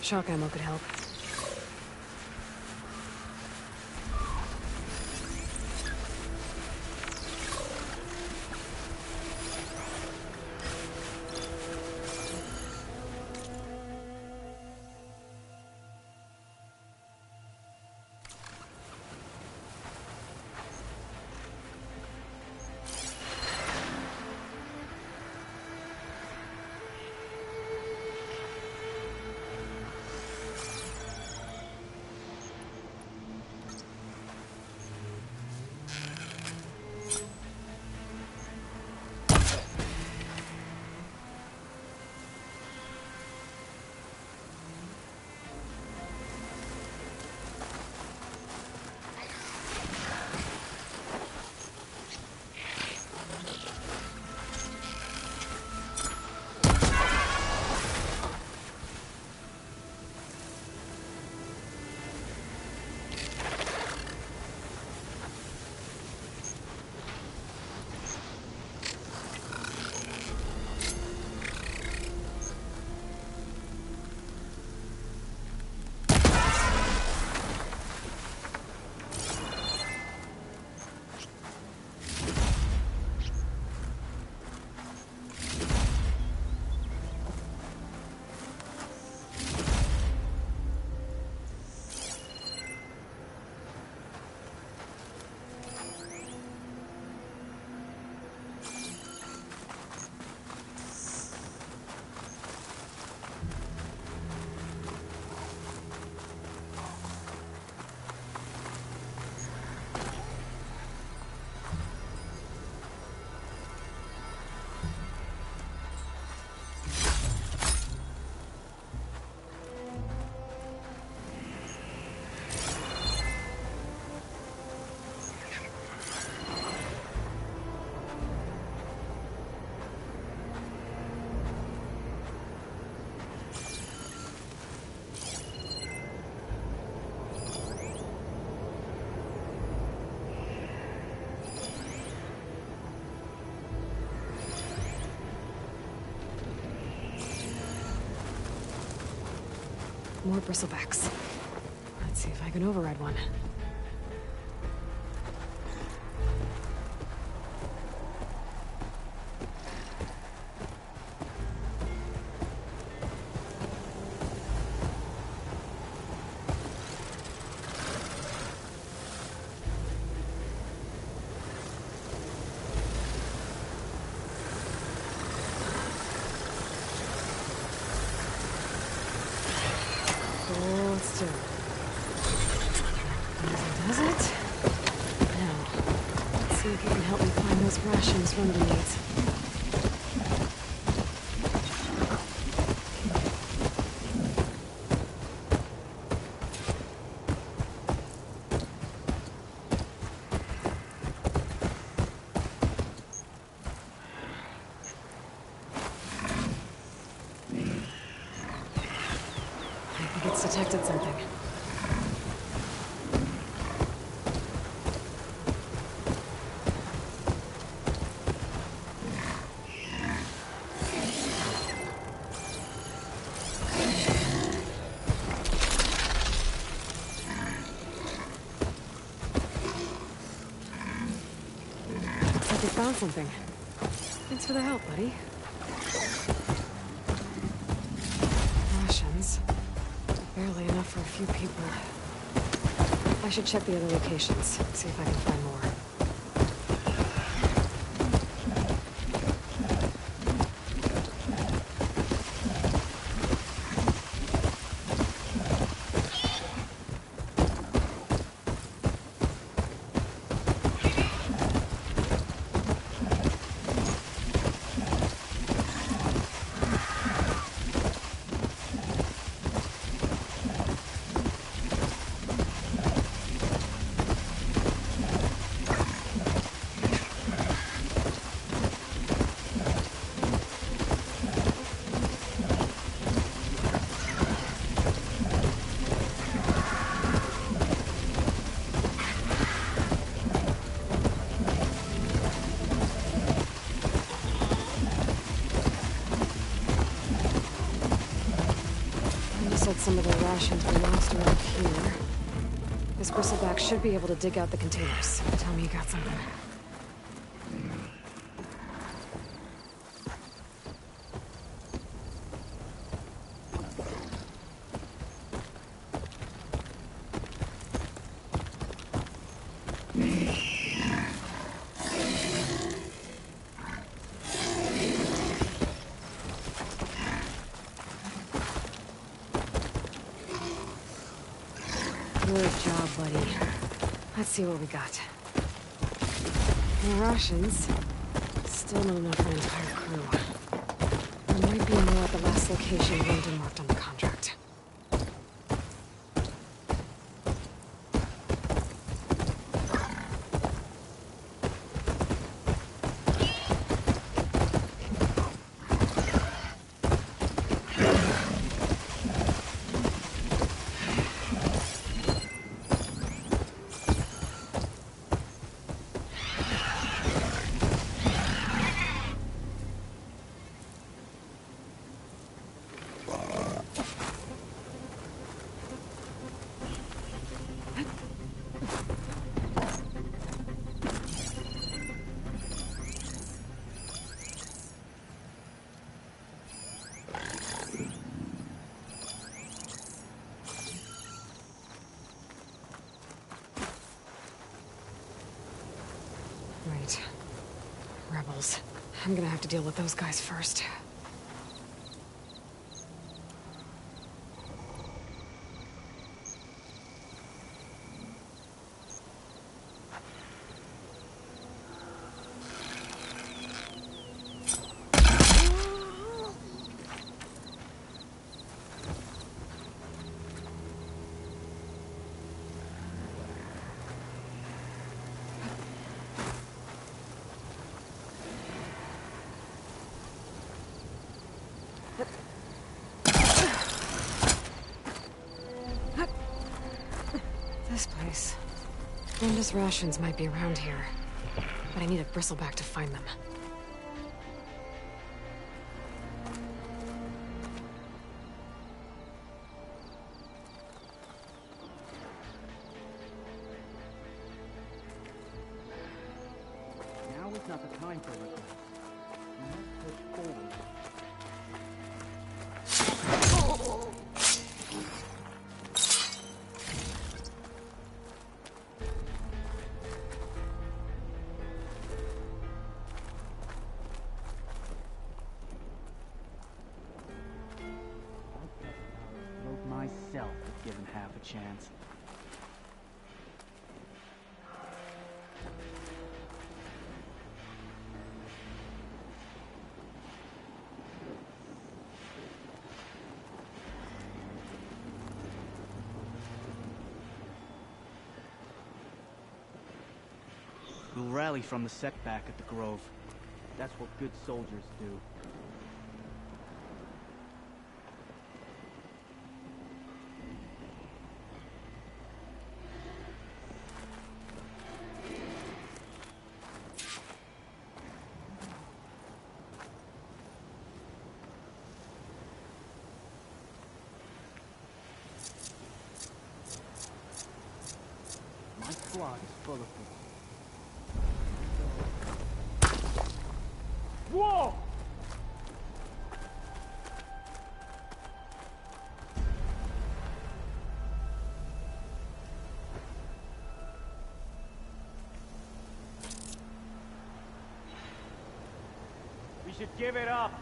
Shock ammo could help. More bristlebacks. Let's see if I can override one. Hold still. Does it? Now, let's see if you can help me find those rations Run needs. It's detected something. Looks like we found something. Thanks for the help, buddy. Rations. Barely enough for a few people. I should check the other locations, see if I can find more. said some of their rations were lost around here. This bristleback should be able to dig out the containers. Tell me you got something. Good job, buddy. Let's see what we got. More rations. Still not enough for an entire crew. There might be more at the last location London marked on the contract. Right. Rebels. I'm gonna have to deal with those guys first. This place. Linda's rations might be around here, but I need a bristleback to find them. Now is not the time for regret. We must push forward. Myself if given half a chance. We'll rally from the setback at the Grove. That's what good soldiers do. My squad is full of them. Whoa! We should give it up.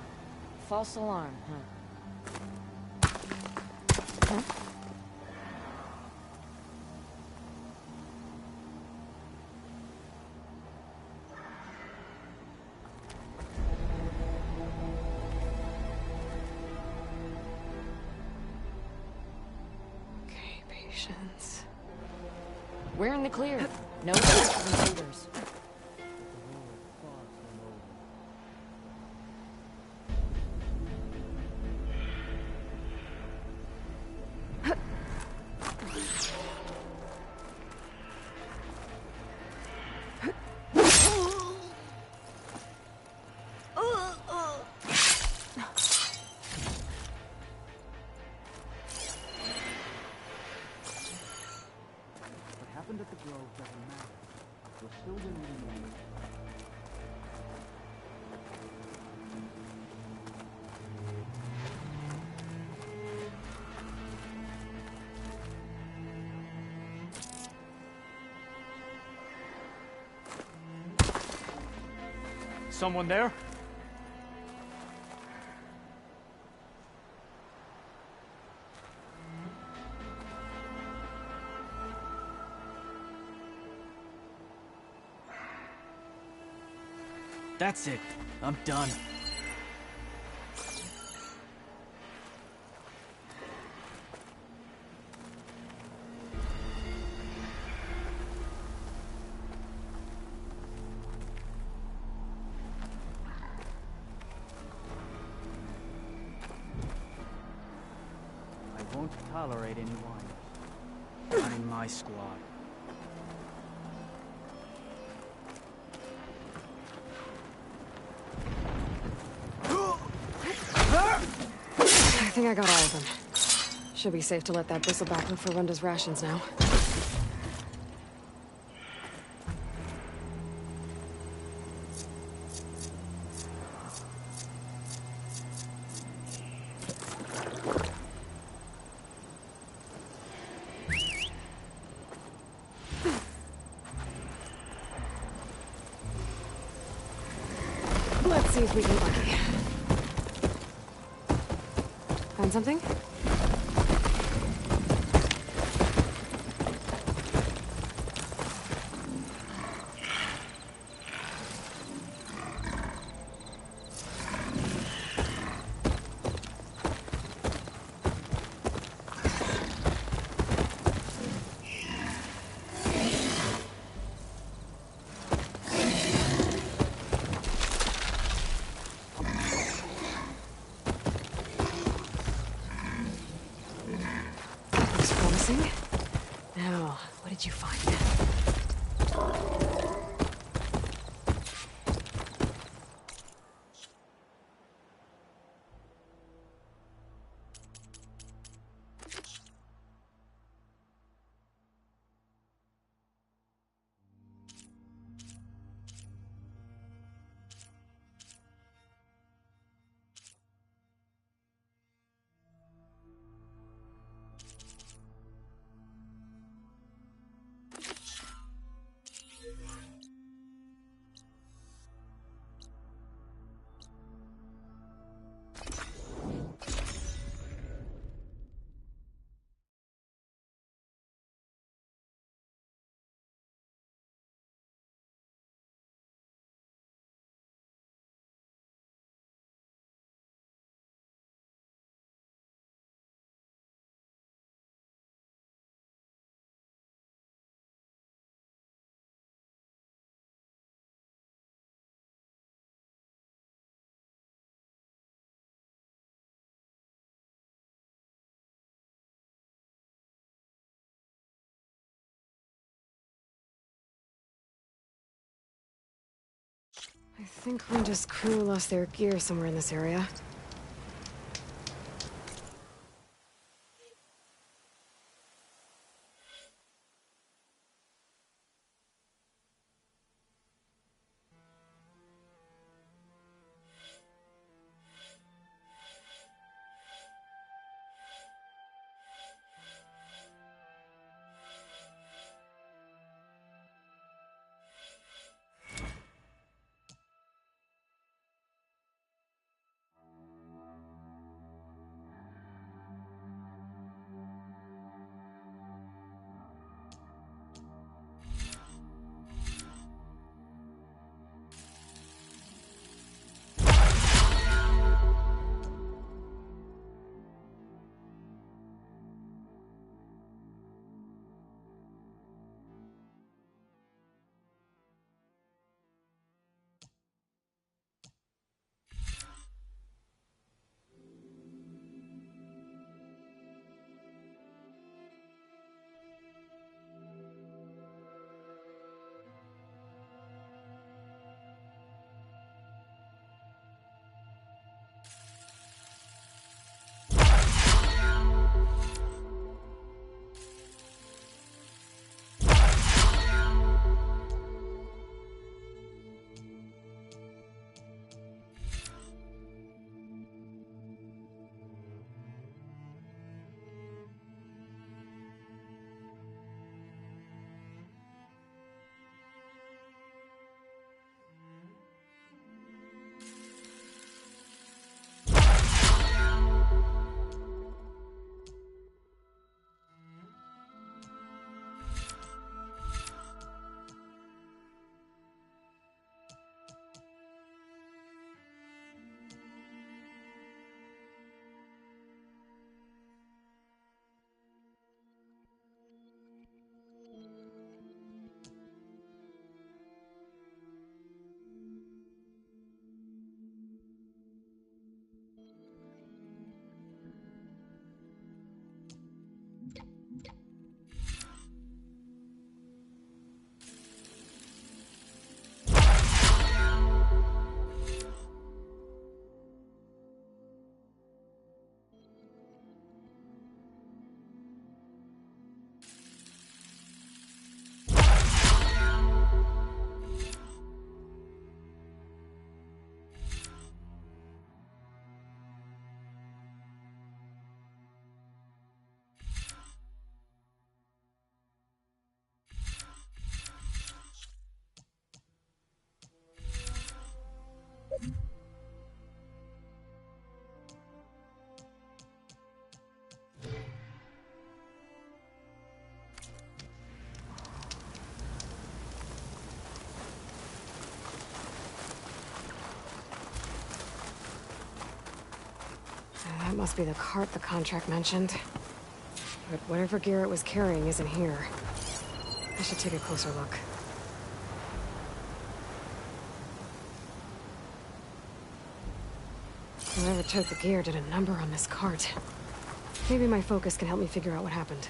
False alarm, huh? Huh? Okay, patience. We're in the clear. No chance for intruders. someone there? That's it. I'm done. I won't tolerate any whiners. Not in my squad. I think I got all of them. Should be safe to let that bristleback look for Runda's rations now. Let's see if we can lucky. Find something? Looks promising. Now, what did you find? I think Runda's crew lost their gear somewhere in this area. That must be the cart the contract mentioned. But whatever gear it was carrying isn't here. I should take a closer look. Whoever took the gear did a number on this cart. Maybe my focus can help me figure out what happened.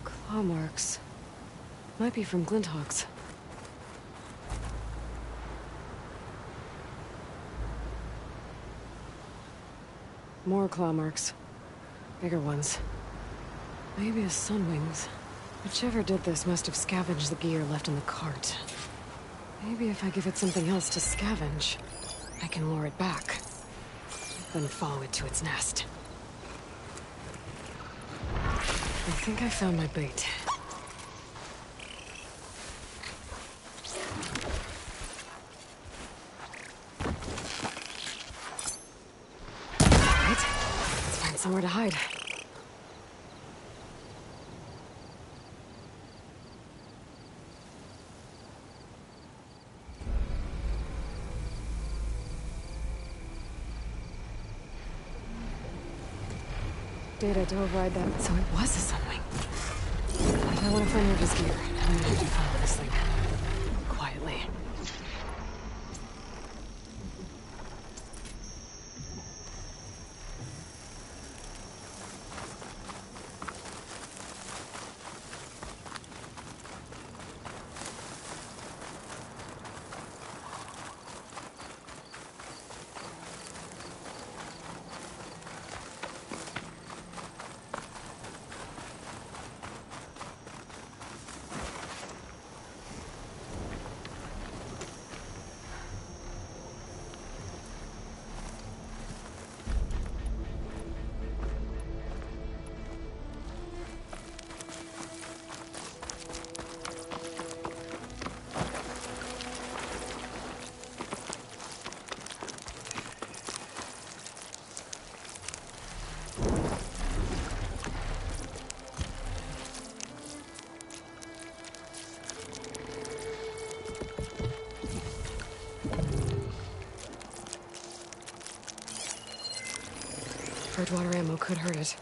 Claw marks. Might be from Glinthawks. More claw marks. Bigger ones. Maybe a Sunwings. Whichever did this must have scavenged the gear left in the cart. Maybe if I give it something else to scavenge, I can lure it back. Then follow it to its nest. I think I found my bait. Right. Let's find somewhere to hide. Data to override that, so it was a Sunwing. If I want to find River's gear, I'm gonna have to follow this thing. Quietly. Water ammo could hurt it.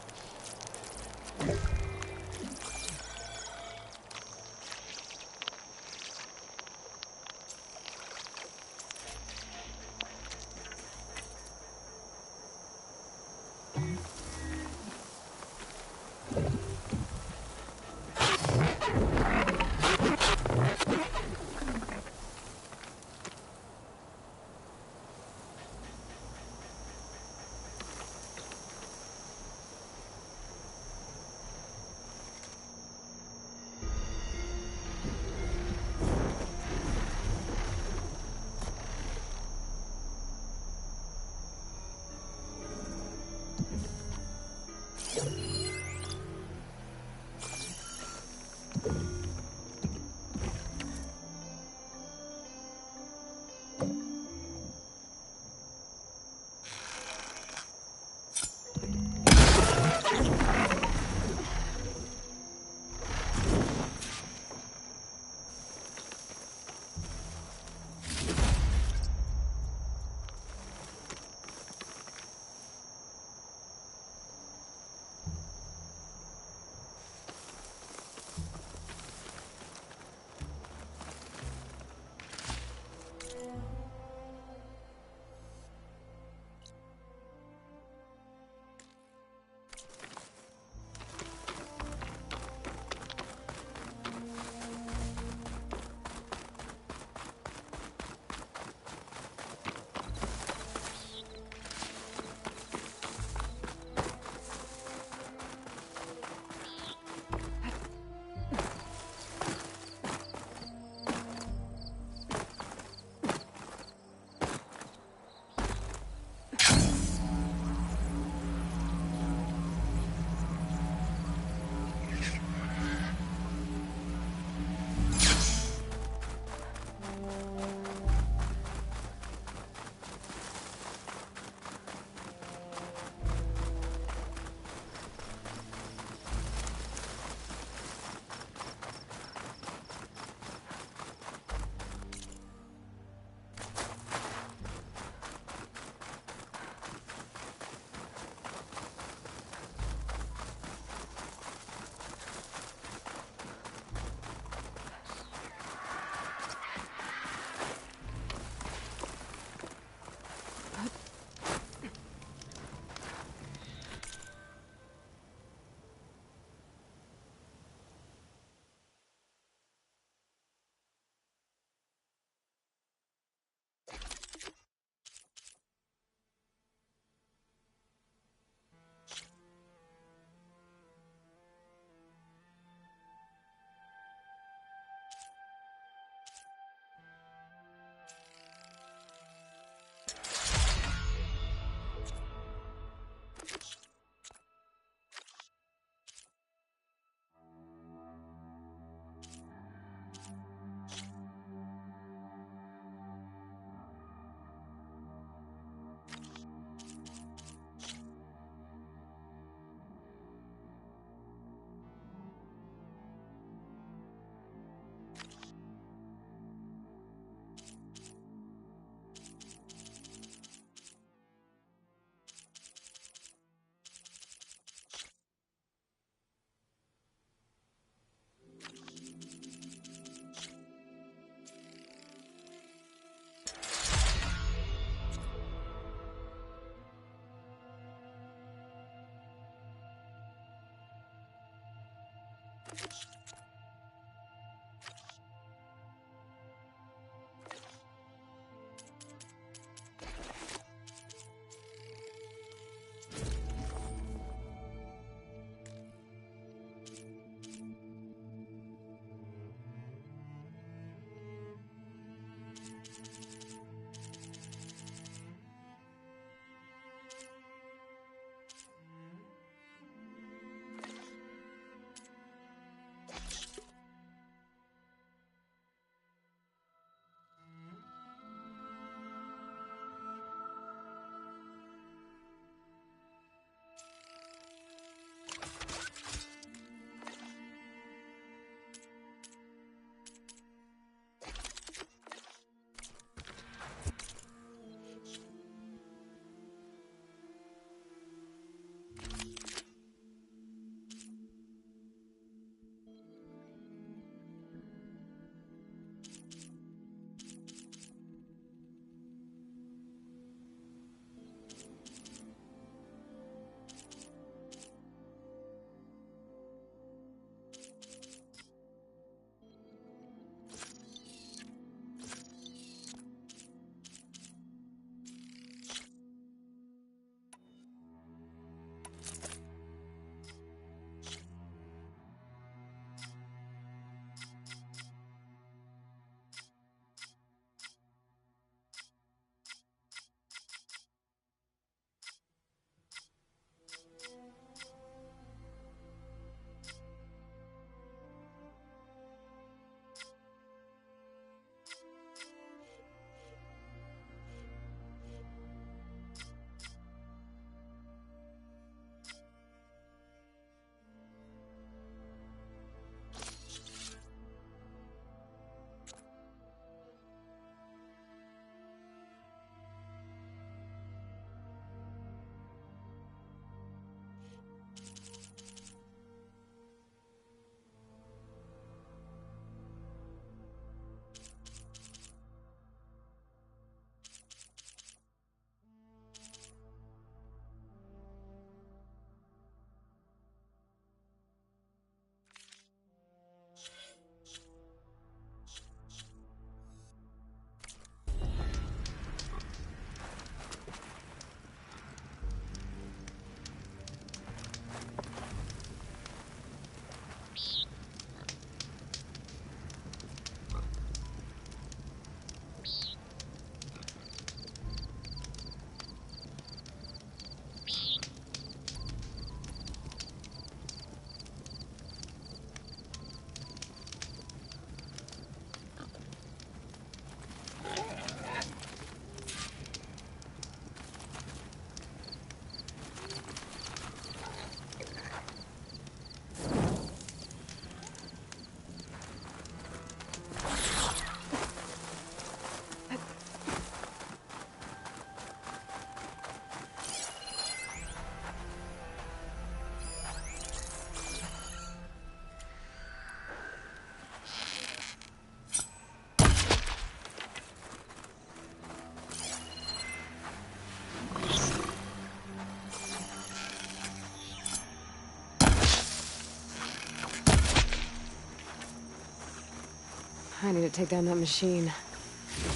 I need to take down that machine.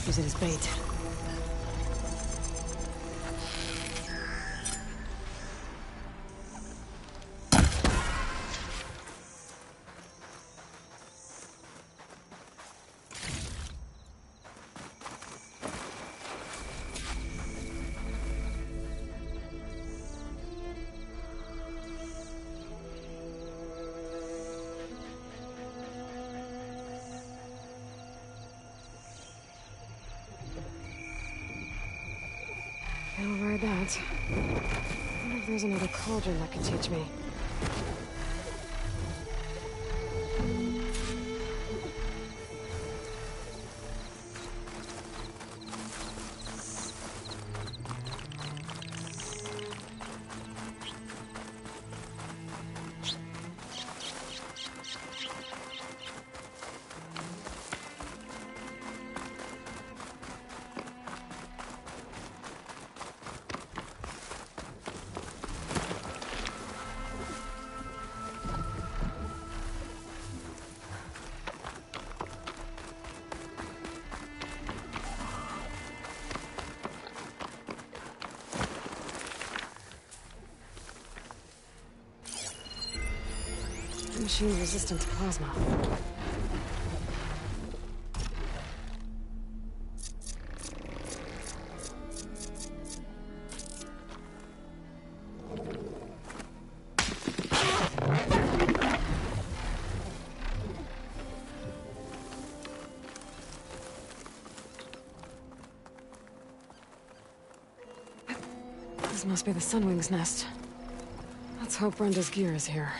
Use it as bait. I'll ride that. I wonder if there's another cauldron that could teach me. Machine resistant to plasma. This must be the Sunwing's nest. Let's hope Brenda's gear is here.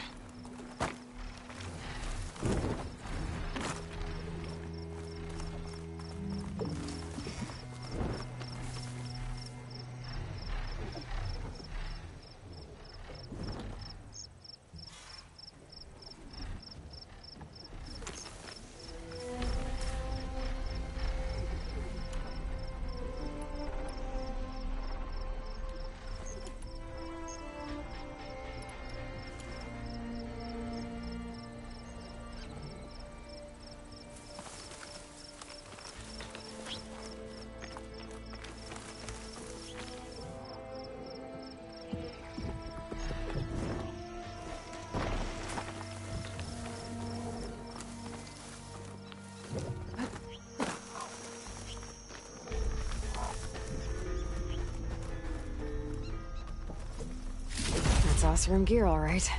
Oseram gear, all right.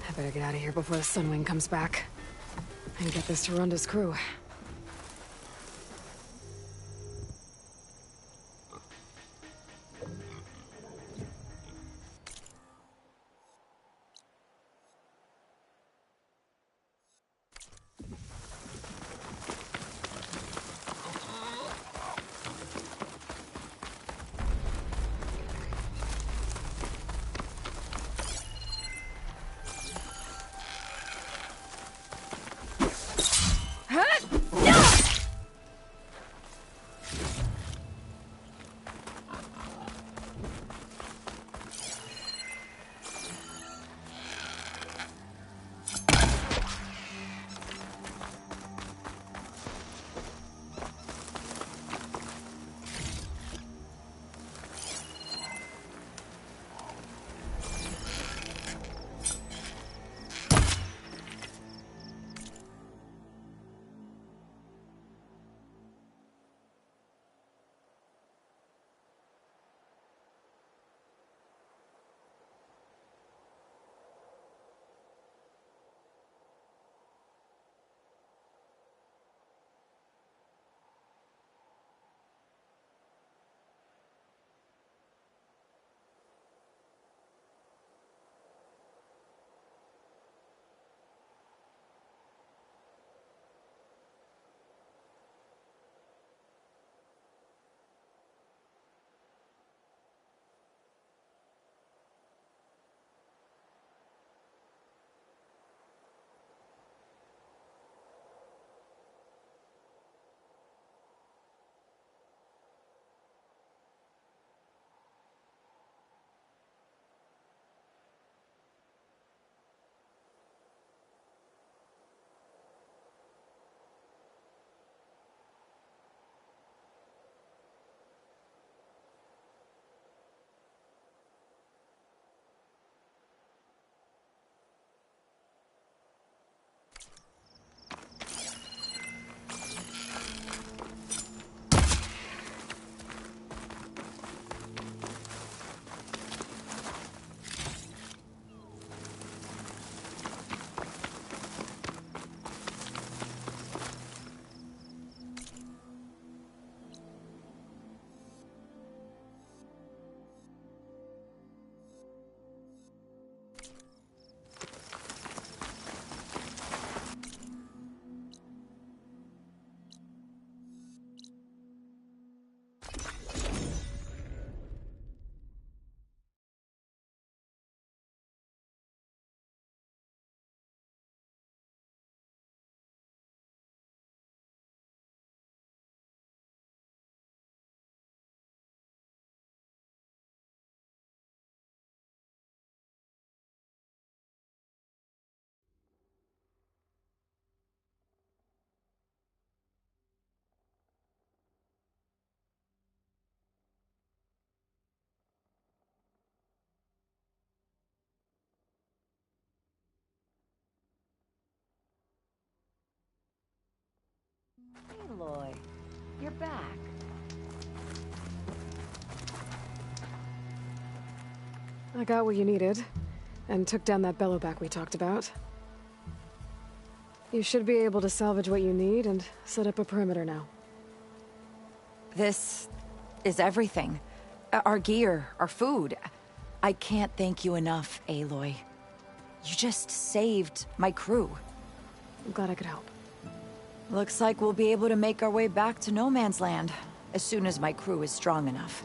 I better get out of here before the Sunwing comes back. And get this to Runda's crew. Huh? Aloy. You're back. I got what you needed, and took down that bellowback we talked about. You should be able to salvage what you need and set up a perimeter now. This is everything. Our gear, our food. I can't thank you enough, Aloy. You just saved my crew. I'm glad I could help. Looks like we'll be able to make our way back to No Man's Land as soon as my crew is strong enough.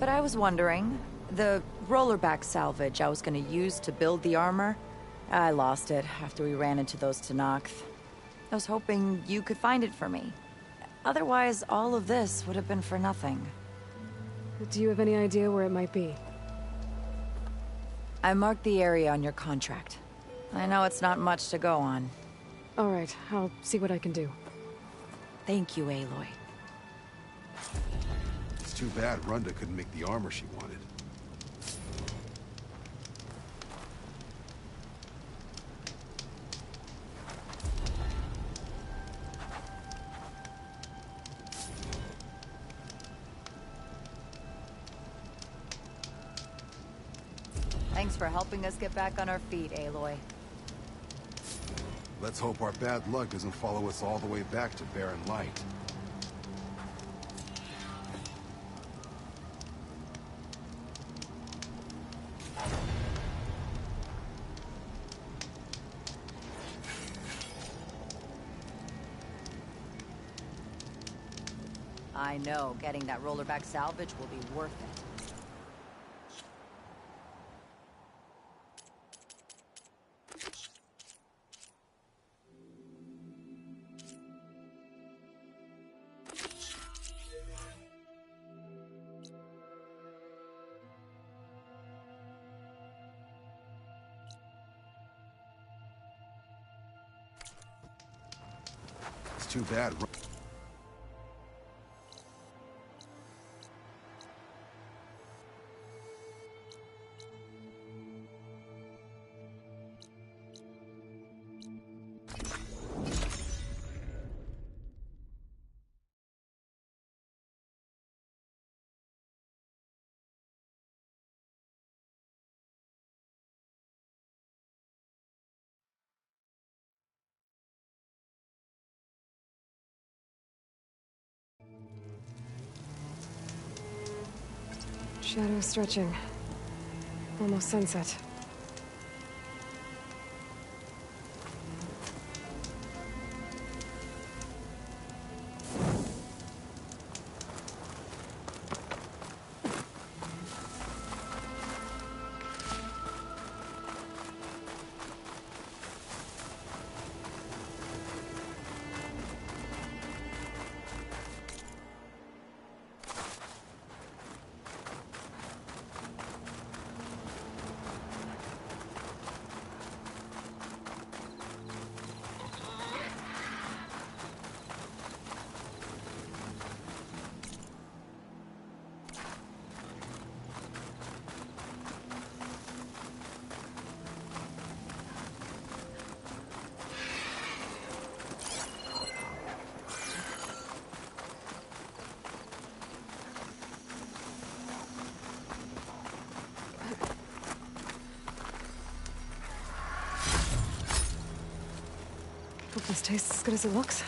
But I was wondering, the rollerback salvage I was gonna use to build the armor, I lost it after we ran into those Tenakth. I was hoping you could find it for me. Otherwise, all of this would have been for nothing. Do you have any idea where it might be? I marked the area on your contract. I know it's not much to go on. All right, I'll see what I can do. Thank you, Aloy. It's too bad Runda couldn't make the armor she wanted. Thanks for helping us get back on our feet, Aloy. Let's hope our bad luck doesn't follow us all the way back to Barren Light. I know, getting that rollerback salvage will be worth it. It's too bad. Shadow stretching. Almost sunset. Hope this tastes as good as it looks.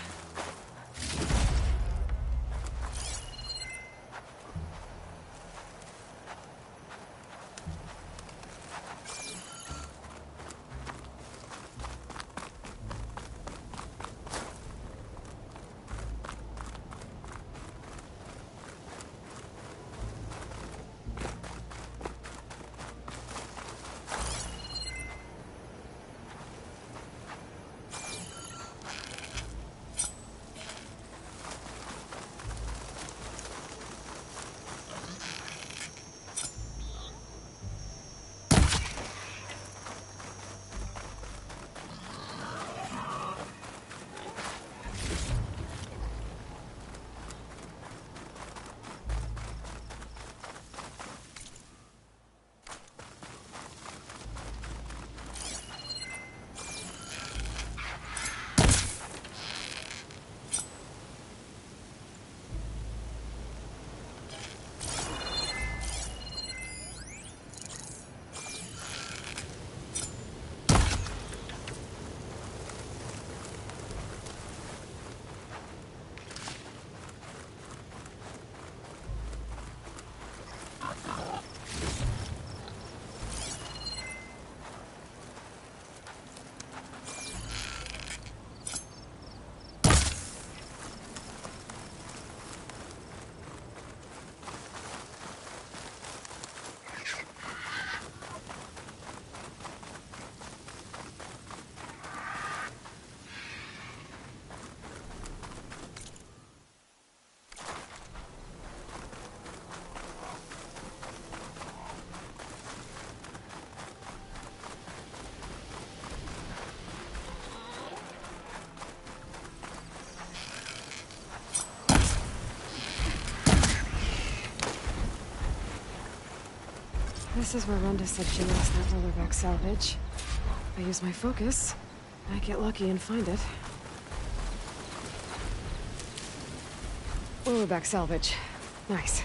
This is where Runda said she lost that rollerback salvage. If I use my focus, I get lucky and find it. Rollerback salvage. Nice.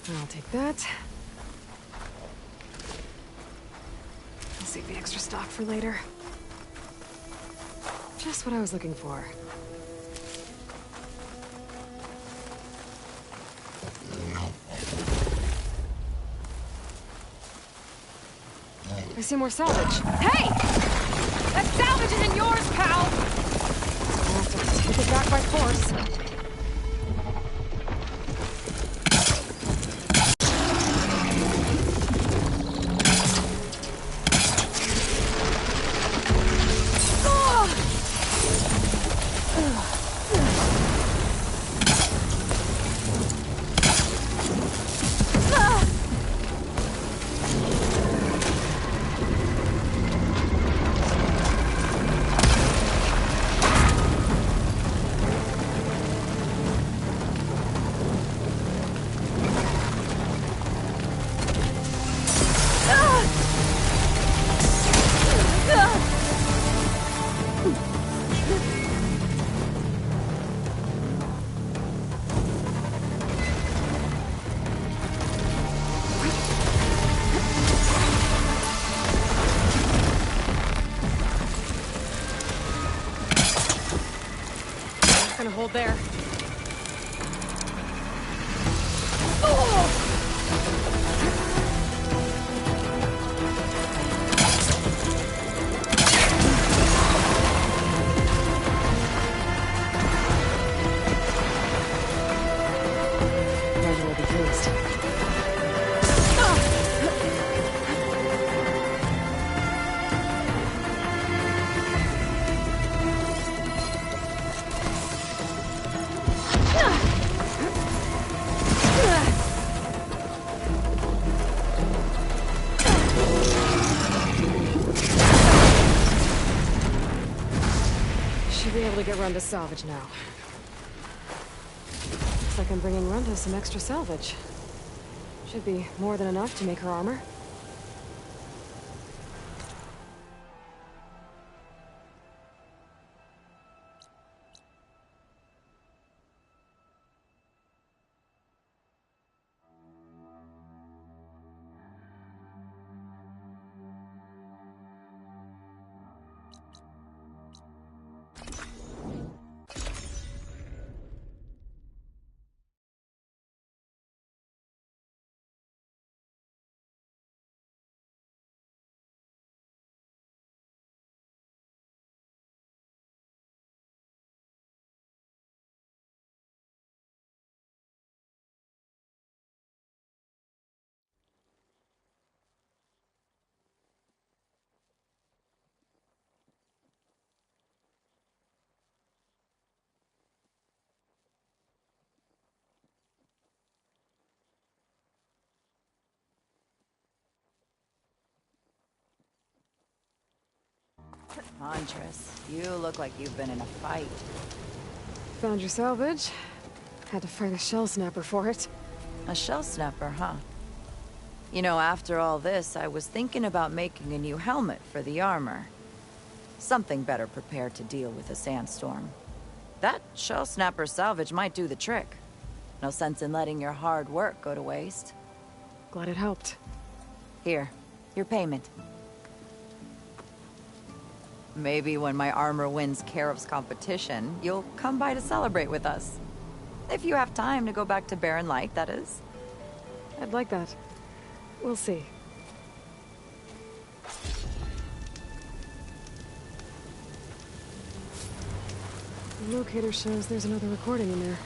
I'll take that. I'll save the extra stock for later. Just what I was looking for. I see more salvage. Hey! That salvage isn't yours, pal! I'll have to take it back by force. Gonna hold there. Runda will be pleased. Should be able to get Runda salvage now. Looks like I'm bringing Runda some extra salvage. Should be more than enough to make her armor. Huntress, you look like you've been in a fight. Found your salvage. Had to fight a shell snapper for it. A shell snapper, huh? You know, after all this, I was thinking about making a new helmet for the armor. Something better prepared to deal with a sandstorm. That shell snapper salvage might do the trick. No sense in letting your hard work go to waste. Glad it helped. Here, your payment. Maybe when my armor wins Karev's competition, you'll come by to celebrate with us. If you have time to go back to Barren Light, that is. I'd like that. We'll see. The locator shows there's another recording in there.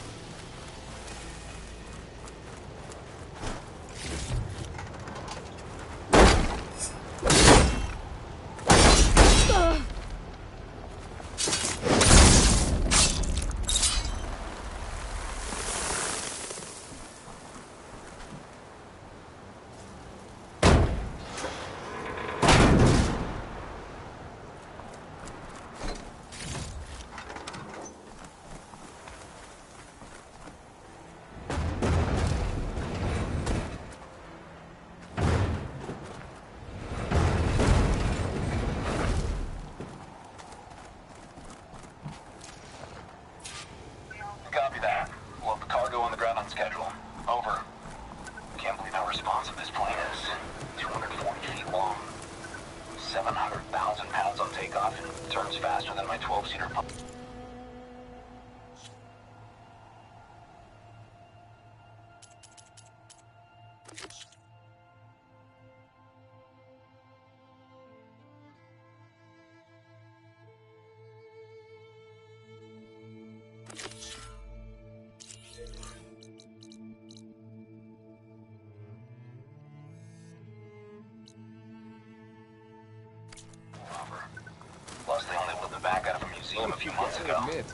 see him a few months I ago. admit,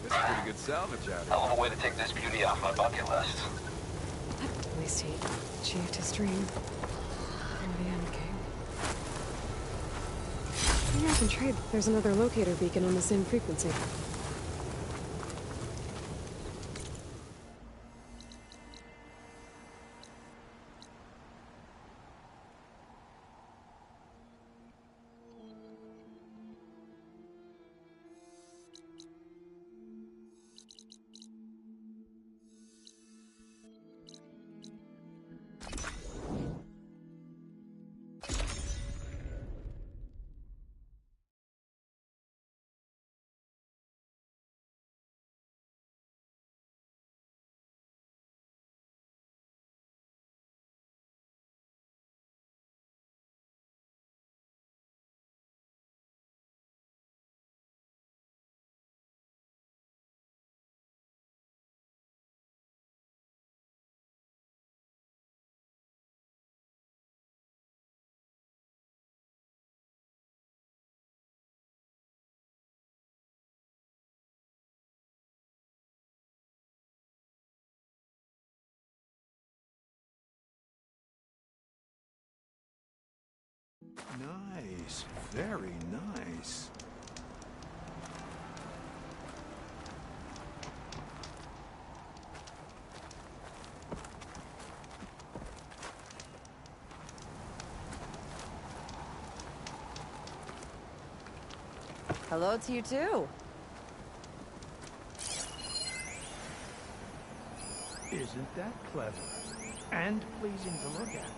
that's a pretty good salvage out Hell here. of a way to take this beauty off my bucket list. At least he achieved his dream. Or the end game. Maybe I can trade. There's another locator beacon on the same frequency. Nice. Very nice. Hello to you too. Isn't that clever? And pleasing to look at.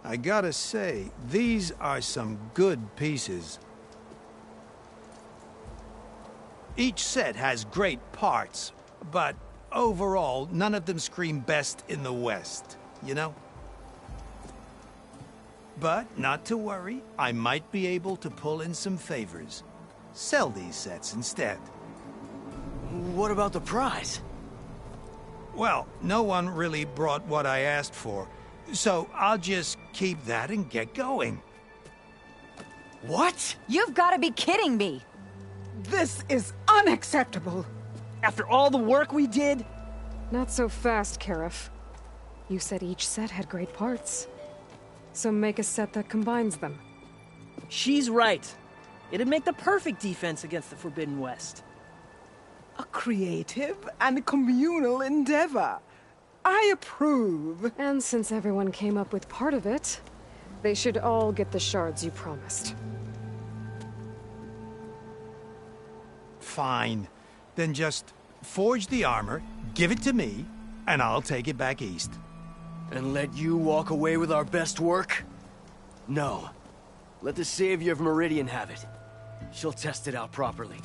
I gotta say, these are some good pieces. Each set has great parts, but overall, none of them scream best in the West, you know? But not to worry, I might be able to pull in some favors. Sell these sets instead. What about the prize? Well, no one really brought what I asked for, so I'll just keep that and get going. What? You've got to be kidding me! This is unacceptable! After all the work we did? Not so fast, Karif. You said each set had great parts. So make a set that combines them. She's right. It'd make the perfect defense against the Forbidden West. A creative and communal endeavor. I approve. And since everyone came up with part of it, they should all get the shards you promised. Fine. Then just forge the armor, give it to me, and I'll take it back east. And let you walk away with our best work? No. Let the Savior of Meridian have it. She'll test it out properly.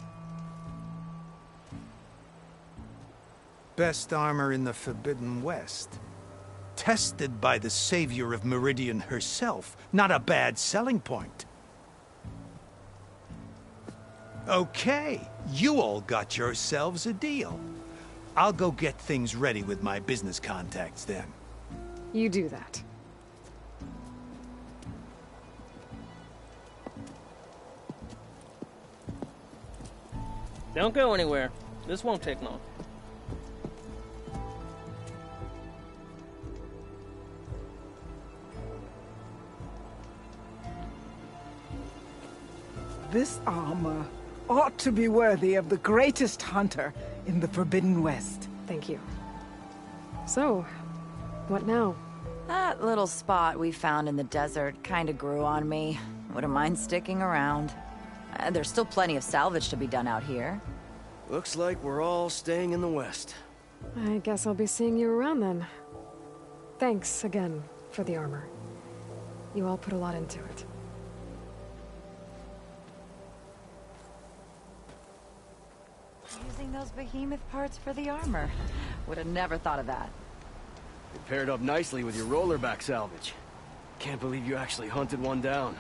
Best armor in the Forbidden West. Tested by the Savior of Meridian herself. Not a bad selling point. Okay, you all got yourselves a deal. I'll go get things ready with my business contacts then. You do that. Don't go anywhere. This won't take long. This armor ought to be worthy of the greatest hunter in the Forbidden West. Thank you. So, what now? That little spot we found in the desert kinda grew on me. Wouldn't mind sticking around. There's still plenty of salvage to be done out here. Looks like we're all staying in the West. I guess I'll be seeing you around then. Thanks again for the armor. You all put a lot into it. Using those behemoth parts for the armor. Would have never thought of that. It paired up nicely with your rollerback salvage. Can't believe you actually hunted one down.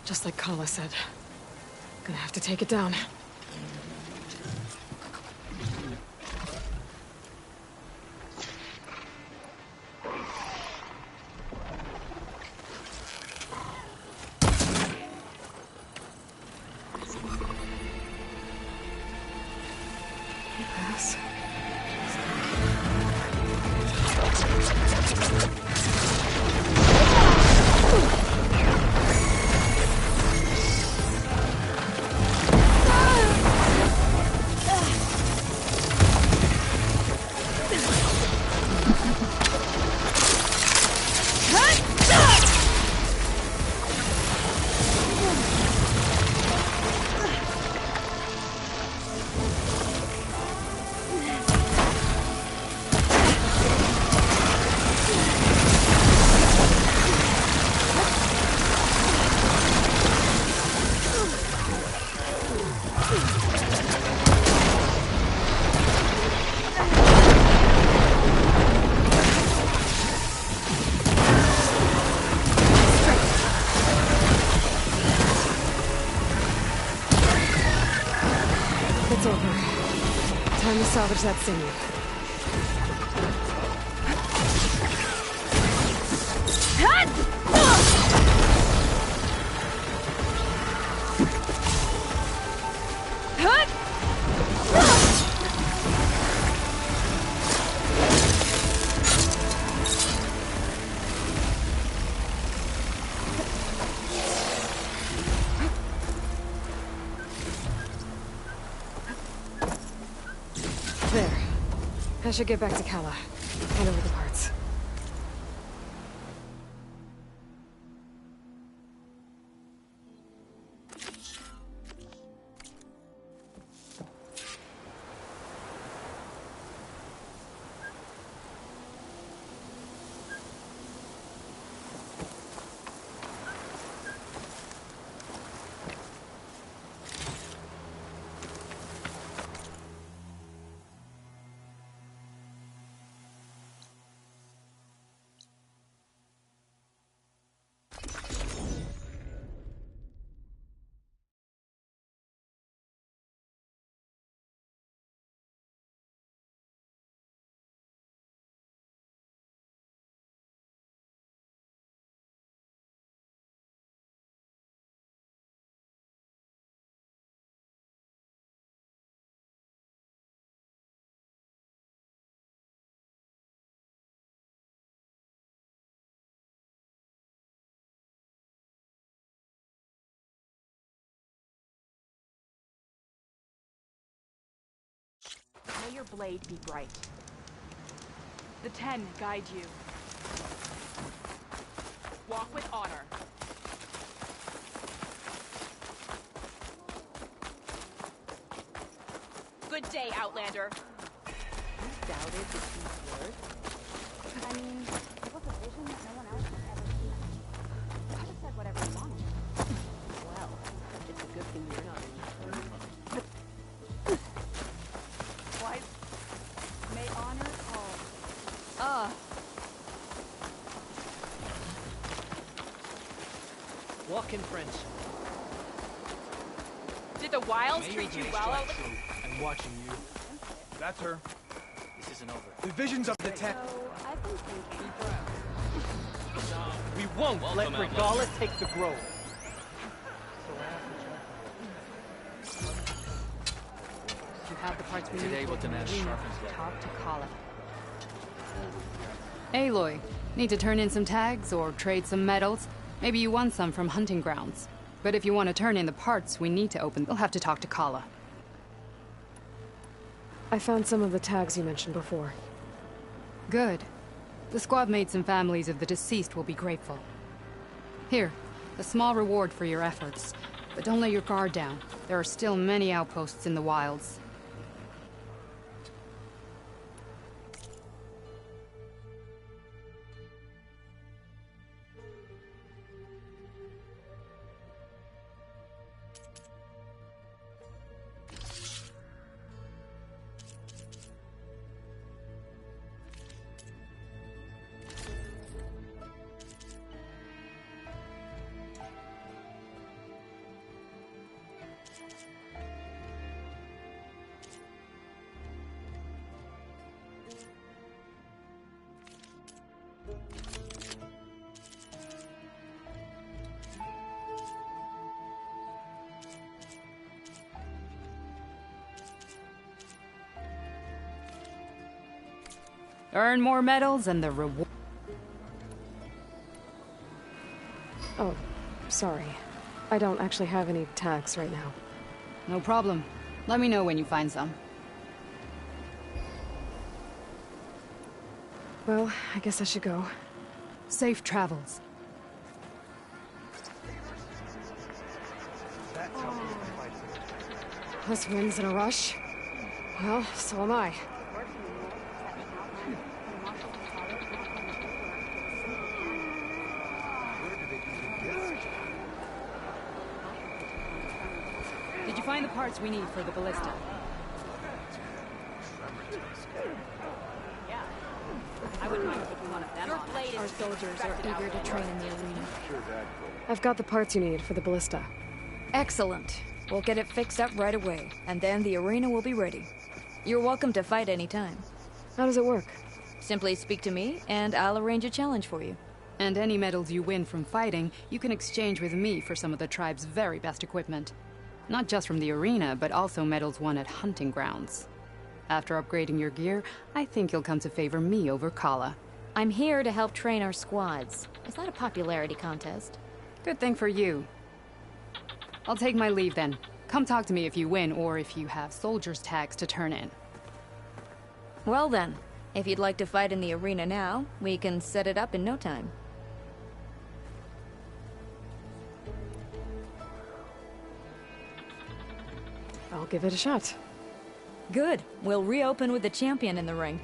Just like Kala said. Gonna have to take it down. Yes. It's over. Time to salvage that sinew. There. I should get back to Kala. Hand over the parts. May your blade be bright. The 10 guide you. Walk with honor. Good day, Outlander. You doubted the chief's word? I mean, it was a vision that no one else has ever seen. I just said whatever you wanted. Well, it's a good thing you're not in charge. Why? May honor all. Walk in French. Did the wilds treat you well? I'm watching you. That's her. This isn't over. The visions of the tech. So, I've been thinking. We won't let Regala take the grove. You have the parts we need. Today will demand sharpens that. Talk to Kala. Aloy, need to turn in some tags or trade some medals? Maybe you won some from hunting grounds. But if you want to turn in the parts we need to open, you'll have to talk to Kala. I found some of the tags you mentioned before. Good. The squad mates and families of the deceased will be grateful. Here, a small reward for your efforts. But don't let your guard down. There are still many outposts in the wilds. Earn more medals and the reward. Oh, sorry. I don't actually have any tags right now. No problem. Let me know when you find some. Well, I guess I should go. Safe travels. Plus wins in a rush. Well, so am I. Did you find the parts we need for the ballista? Yeah. I wouldn't mind taking one of them on. Our soldiers are eager to train in the arena. I've got the parts you need for the ballista. Excellent. We'll get it fixed up right away, and then the arena will be ready. You're welcome to fight anytime. How does it work? Simply speak to me, and I'll arrange a challenge for you. And any medals you win from fighting, you can exchange with me for some of the tribe's very best equipment. Not just from the arena, but also medals won at hunting grounds. After upgrading your gear, I think you'll come to favor me over Kala. I'm here to help train our squads. It's not a popularity contest. Good thing for you. I'll take my leave then. Come talk to me if you win, or if you have soldiers' tags to turn in. Well then, if you'd like to fight in the arena now, we can set it up in no time. I'll give it a shot. Good. We'll reopen with the champion in the ring.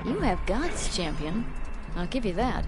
You have guts, champion. I'll give you that.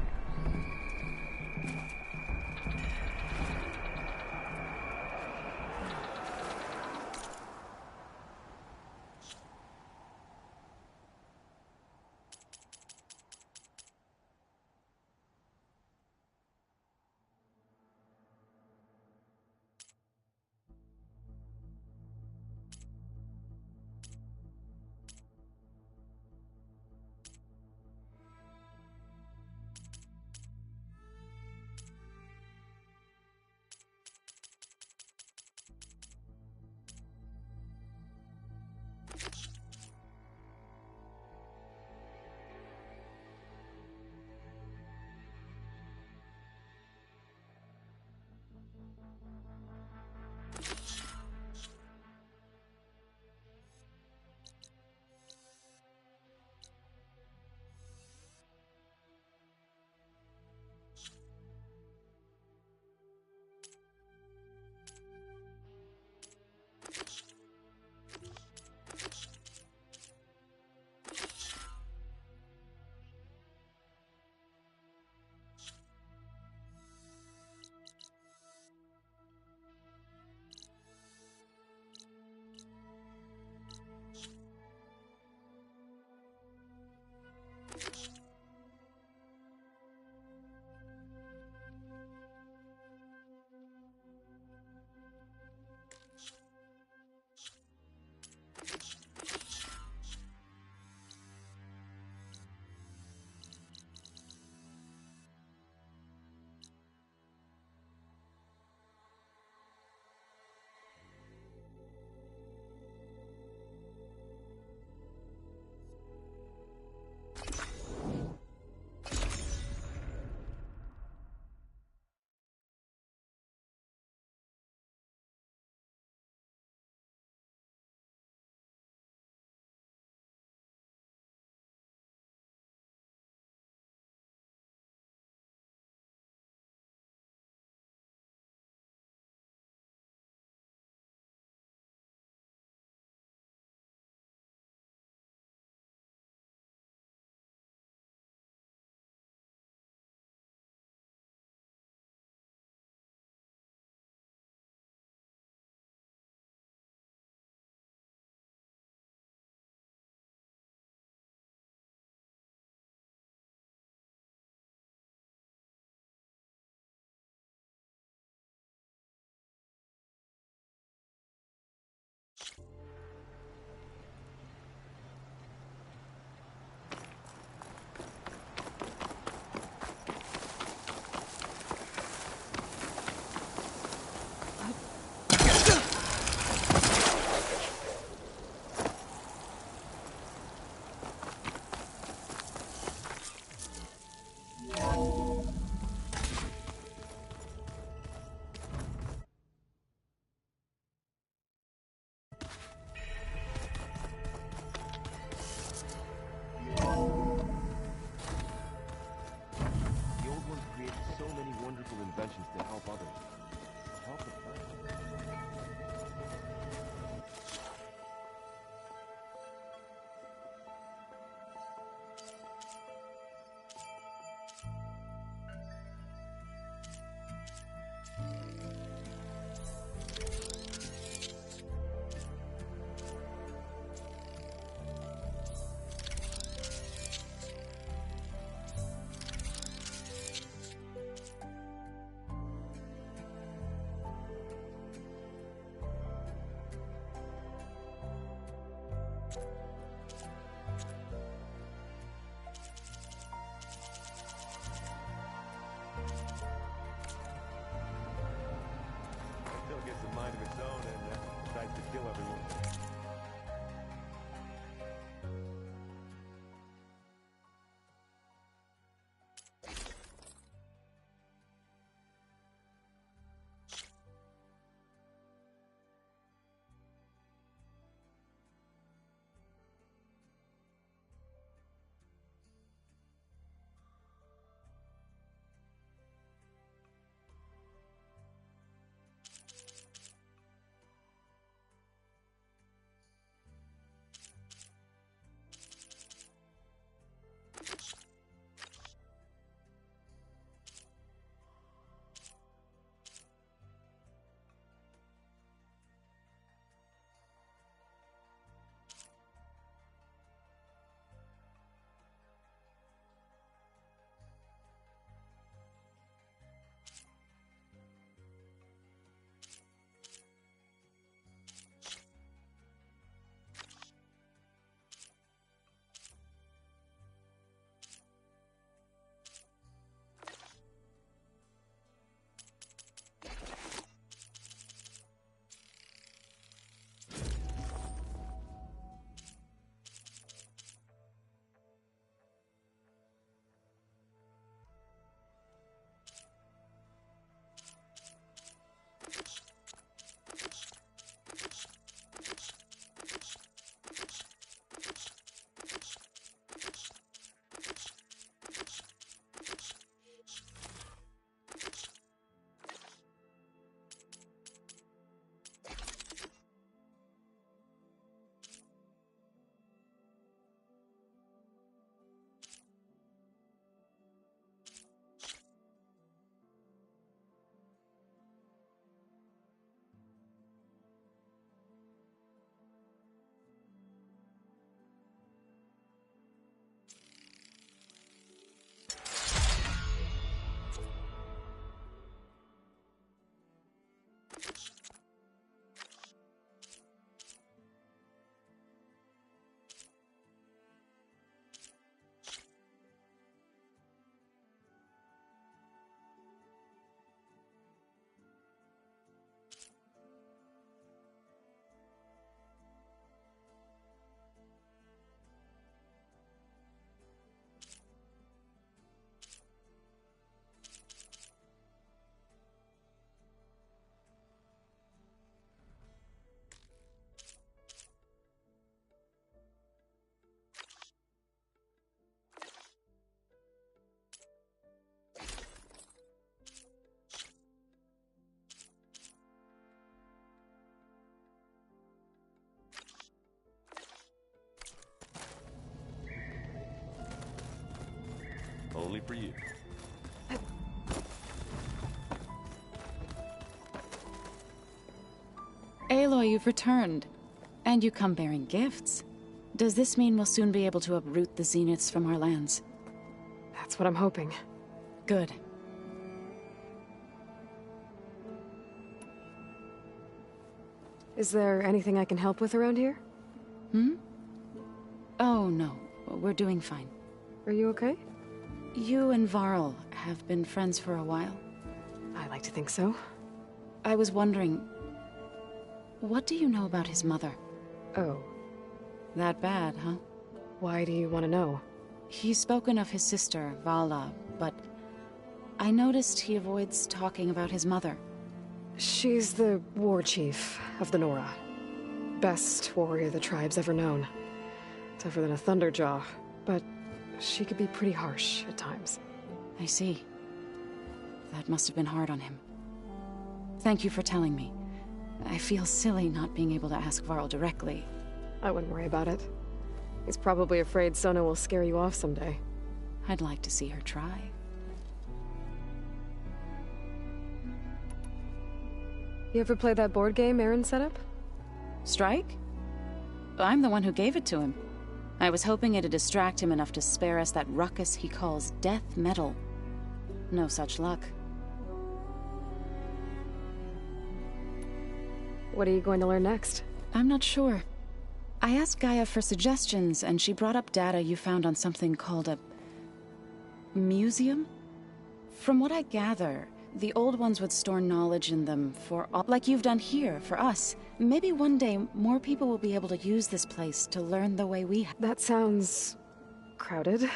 inventions to help others. Help the planet. Still gets a mind of its own and tries to kill everyone. only for you. Aloy, you've returned. And you come bearing gifts. Does this mean we'll soon be able to uproot the Zeniths from our lands? That's what I'm hoping. Good. Is there anything I can help with around here? Hmm? Oh, no. We're doing fine. Are you okay? You and Varl have been friends for a while. I like to think so. I was wondering, what do you know about his mother? Oh. That bad, huh? Why do you want to know? He's spoken of his sister, Vala, but I noticed he avoids talking about his mother. She's the war chief of the Nora. Best warrior the tribe's ever known. Tougher than a Thunderjaw, but she could be pretty harsh at times. I see. That must have been hard on him. Thank you for telling me. I feel silly not being able to ask Varl directly. I wouldn't worry about it. He's probably afraid Sona will scare you off someday. I'd like to see her try. You ever play that board game Aaron set up? Strike? I'm the one who gave it to him. I was hoping it'd distract him enough to spare us that ruckus he calls death metal. No such luck. What are you going to learn next? I'm not sure. I asked Gaia for suggestions, and she brought up data you found on something called a museum? From what I gather, the old ones would store knowledge in them for all, like you've done here, for us. Maybe one day, more people will be able to use this place to learn the way we have. That sounds... crowded.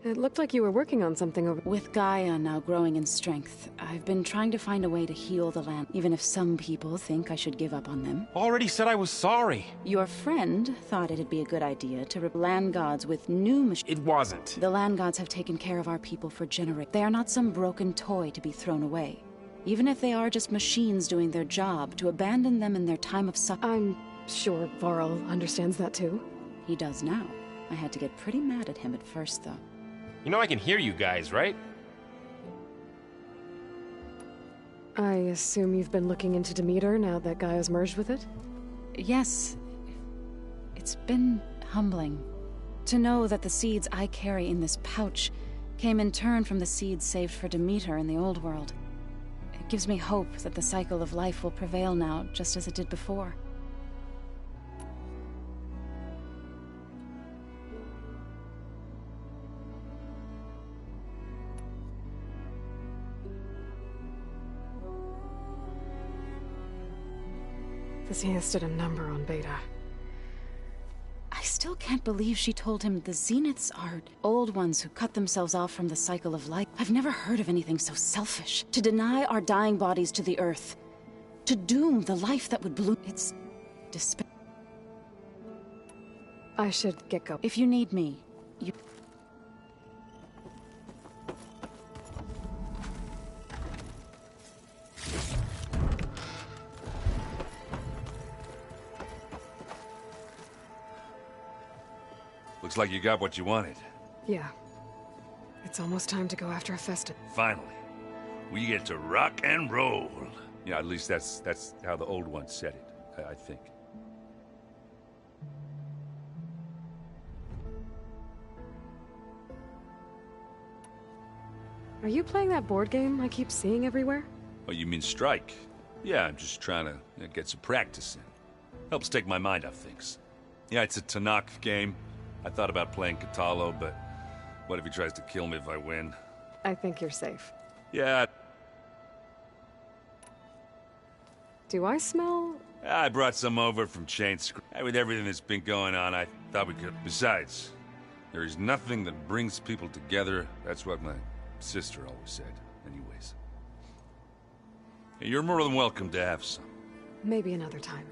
It looked like you were working on something over... With Gaia now growing in strength, I've been trying to find a way to heal the land, even if some people think I should give up on them. Already said I was sorry. Your friend thought it'd be a good idea to replace land gods with new machines. It wasn't. The land gods have taken care of our people for generations. They are not some broken toy to be thrown away. Even if they are just machines doing their job, to abandon them in their time of suffering. I'm sure Varl understands that too. He does now. I had to get pretty mad at him at first, though. You know I can hear you guys, right? I assume you've been looking into Demeter now that Gaia's merged with it? Yes. It's been humbling. To know that the seeds I carry in this pouch came in turn from the seeds saved for Demeter in the old world. It gives me hope that the cycle of life will prevail now, just as it did before. The Zeniths did a number on Beta. I still can't believe she told him the Zeniths are old ones who cut themselves off from the cycle of life. I've never heard of anything so selfish. To deny our dying bodies to the earth. To doom the life that would bloom. It's despair. I should get going. If you need me, you... Looks like you got what you wanted. Yeah. It's almost time to go after Hephaestus. Finally. We get to rock and roll. Yeah, at least that's how the old one said it, I think. Are you playing that board game I keep seeing everywhere? Oh, you mean Strike? Yeah, I'm just trying to get some practice in. Helps take my mind off things. Yeah, it's a Tanakh game. I thought about playing Katalo, but what if he tries to kill me if I win? I think you're safe. Yeah. Do I smell... I brought some over from Chain Screen. With everything that's been going on, I thought we could... Besides, there is nothing that brings people together. That's what my sister always said, anyways. You're more than welcome to have some. Maybe another time.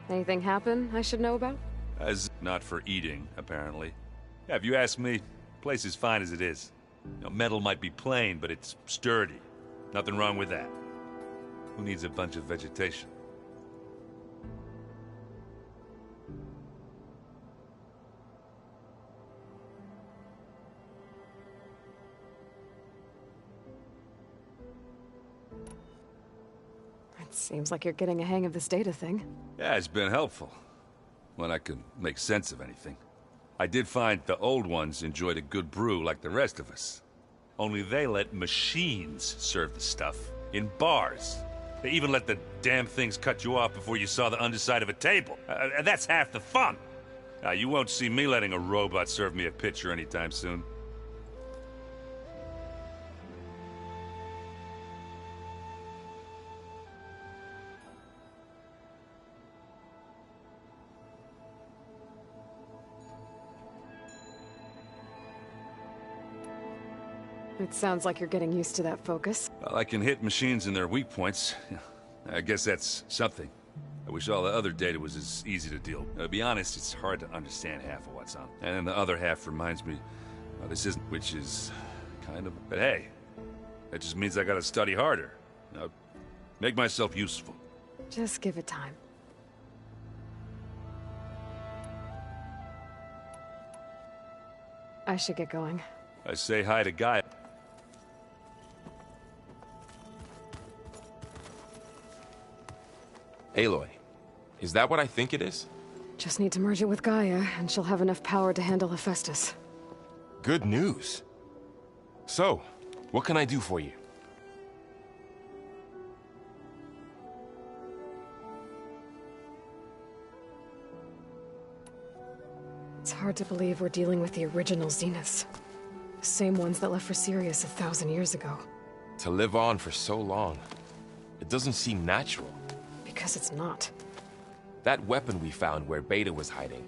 Anything happen I should know about? As not for eating, apparently. Yeah, if you ask me, the place is fine as it is. Metal might be plain, but it's sturdy. Nothing wrong with that. Who needs a bunch of vegetation? It seems like you're getting a hang of this data thing. Yeah, it's been helpful. When I could make sense of anything. I did find the old ones enjoyed a good brew like the rest of us. Only they let machines serve the stuff in bars. They even let the damn things cut you off before you saw the underside of a table. That's half the fun. You won't see me letting a robot serve me a pitcher anytime soon. It sounds like you're getting used to that focus. Well, I can hit machines in their weak points. I guess that's something. I wish all the other data was as easy to deal with. To be honest, it's hard to understand half of what's on. And then the other half reminds me, this isn't, which is kind of... But hey, that just means I gotta study harder. Make myself useful. Just give it time. I should get going. I say hi to Gaia. Aloy, is that what I think it is? Just need to merge it with Gaia, and she'll have enough power to handle Hephaestus. Good news. So, what can I do for you? It's hard to believe we're dealing with the original Zeniths. The same ones that left for Sirius 1,000 years ago. To live on for so long, it doesn't seem natural. Because it's not. That weapon we found where Beta was hiding.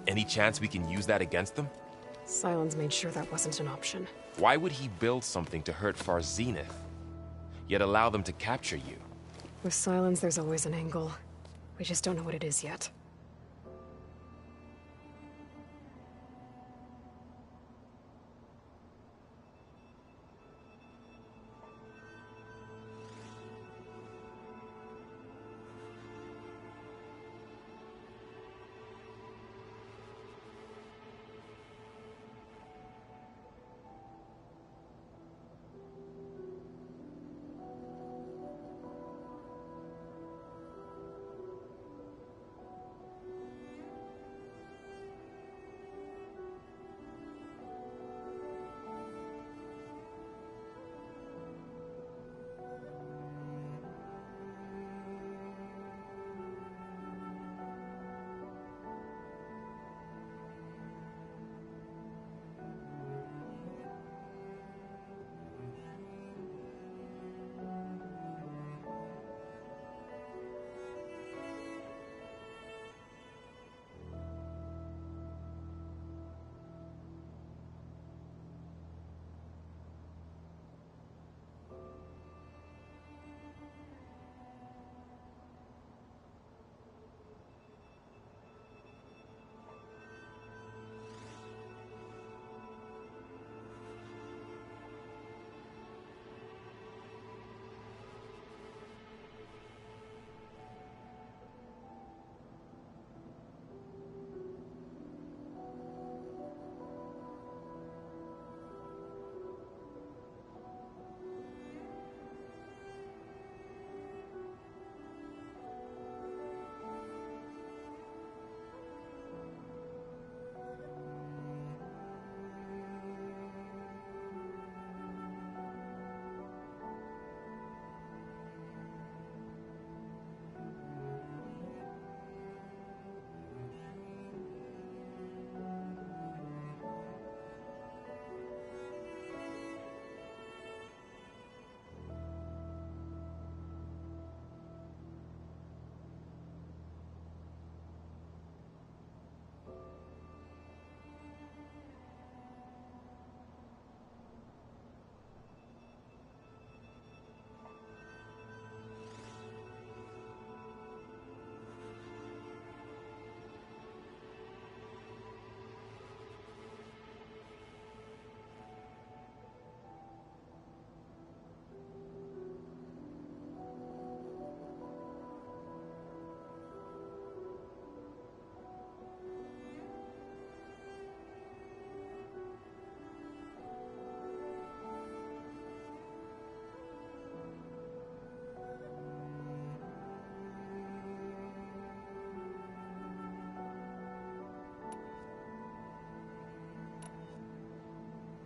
Any chance we can use that against them? Sylens made sure that wasn't an option. Why would he build something to hurt Far Zenith, yet allow them to capture you? With Sylens, there's always an angle. We just don't know what it is yet.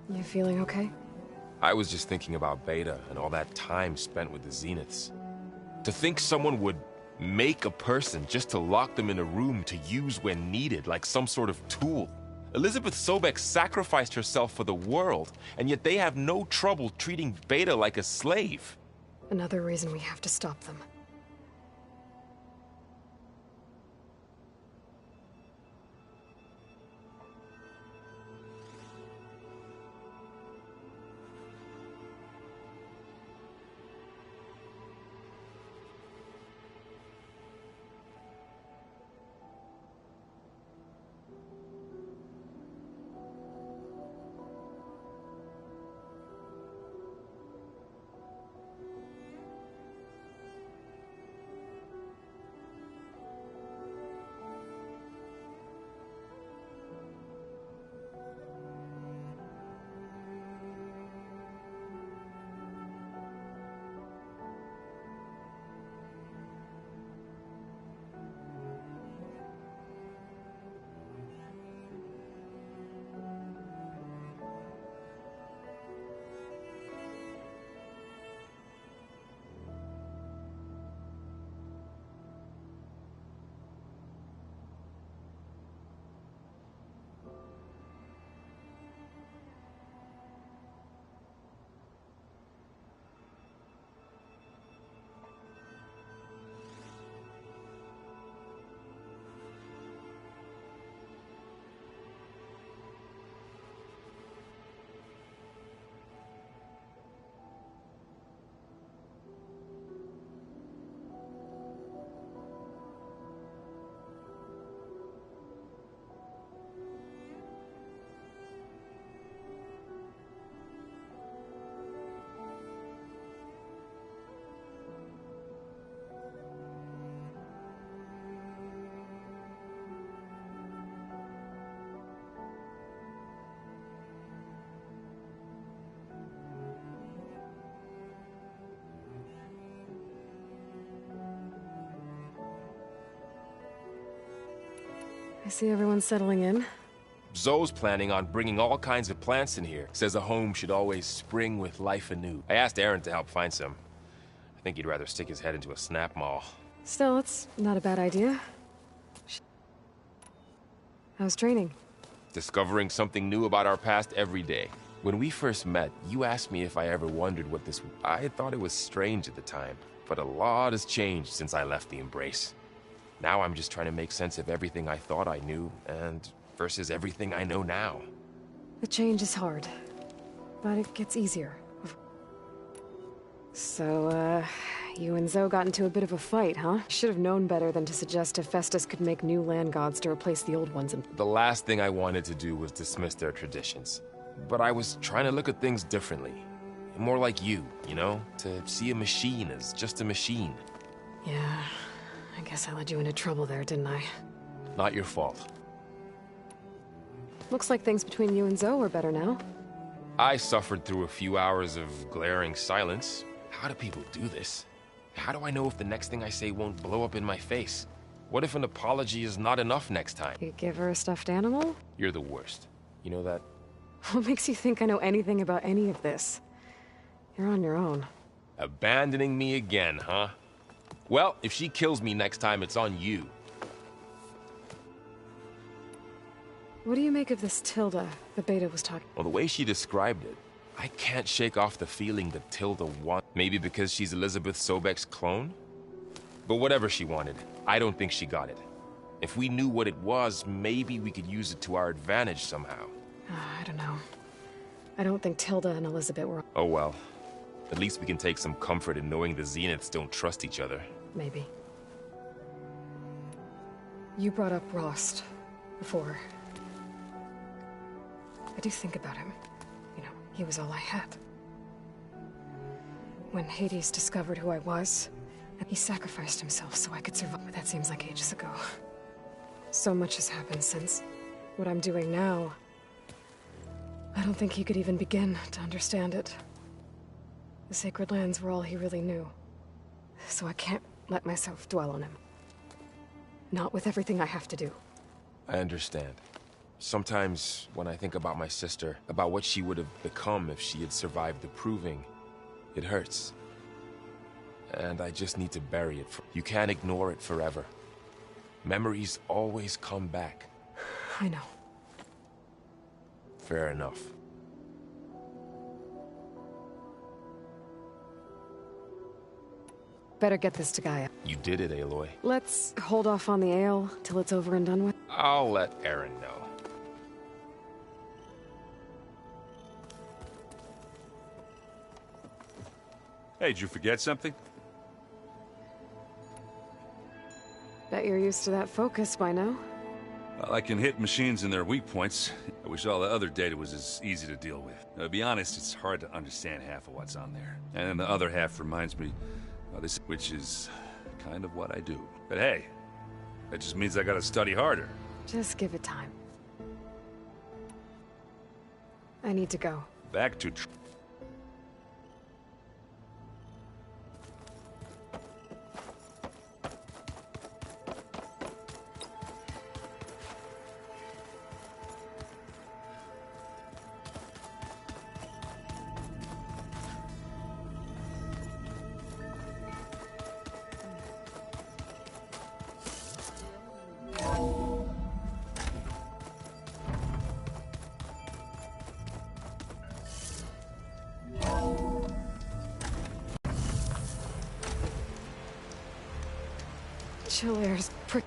You feeling okay? I was just thinking about Beta and all that time spent with the Zeniths. To think someone would make a person just to lock them in a room to use when needed, like some sort of tool. Elizabeth Sobek sacrificed herself for the world, and yet they have no trouble treating Beta like a slave. Another reason we have to stop them. I see everyone settling in. Zoe's planning on bringing all kinds of plants in here. Says a home should always spring with life anew. I asked Aaron to help find some. I think he'd rather stick his head into a snap mall. Still, it's not a bad idea. How's training? Discovering something new about our past every day. When we first met, you asked me if I ever wondered what this... I thought it was strange at the time, but a lot has changed since I left the Embrace. Now I'm just trying to make sense of everything I thought I knew, and versus everything I know now. The change is hard, but it gets easier. So, you and Zoe got into a bit of a fight, huh? Should have known better than to suggest Hephaestus could make new land gods to replace the old ones. The last thing I wanted to do was dismiss their traditions. But I was trying to look at things differently. More like you know? To see a machine as just a machine. Yeah, I guess I led you into trouble there, didn't I? Not your fault. Looks like things between you and Zoe are better now. I suffered through a few hours of glaring silence. How do people do this? How do I know if the next thing I say won't blow up in my face? What if an apology is not enough next time? You give her a stuffed animal? You're the worst. You know that? What makes you think I know anything about any of this? You're on your own. Abandoning me again, huh? Well, if she kills me next time, it's on you. What do you make of this Tilda that Beta was talking? Well, the way she described it, I can't shake off the feeling that Tilda wants. Maybe because she's Elizabeth Sobek's clone? But whatever she wanted, I don't think she got it. If we knew what it was, maybe we could use it to our advantage somehow. I don't know. I don't think Tilda and Elizabeth were... Oh well. At least we can take some comfort in knowing the Zeniths don't trust each other. Maybe. You brought up Rost before. I do think about him. You know, he was all I had. When Hades discovered who I was, he sacrificed himself so I could survive. But that seems like ages ago. So much has happened since. What I'm doing now, I don't think he could even begin to understand it. The Sacred Lands were all he really knew. So I can't let myself dwell on him. Not with everything I have to do. I understand. Sometimes, when I think about my sister, about what she would have become if she had survived the Proving, it hurts. And I just need to bury it. You can't ignore it forever. Memories always come back. I know. Fair enough. Better get this to Gaia. You did it, Aloy. Let's hold off on the ale till it's over and done with. I'll let Aaron know. Hey, did you forget something? Bet you're used to that focus by now. Well, I can hit machines in their weak points. I wish all the other data was as easy to deal with. Now, to be honest, it's hard to understand half of what's on there. And then the other half reminds me of this, which is kind of what I do. But hey, that just means I gotta study harder. Just give it time. I need to go. Back to... Chill air's prick.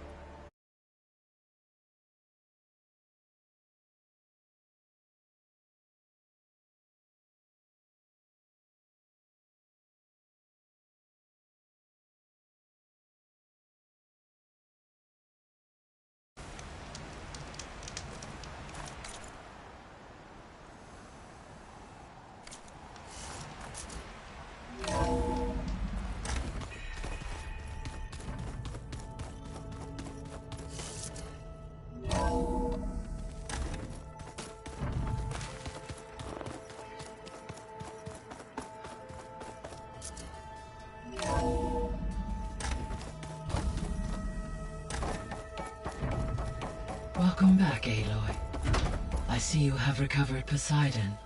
Welcome back, Aloy. I see you have recovered Poseidon.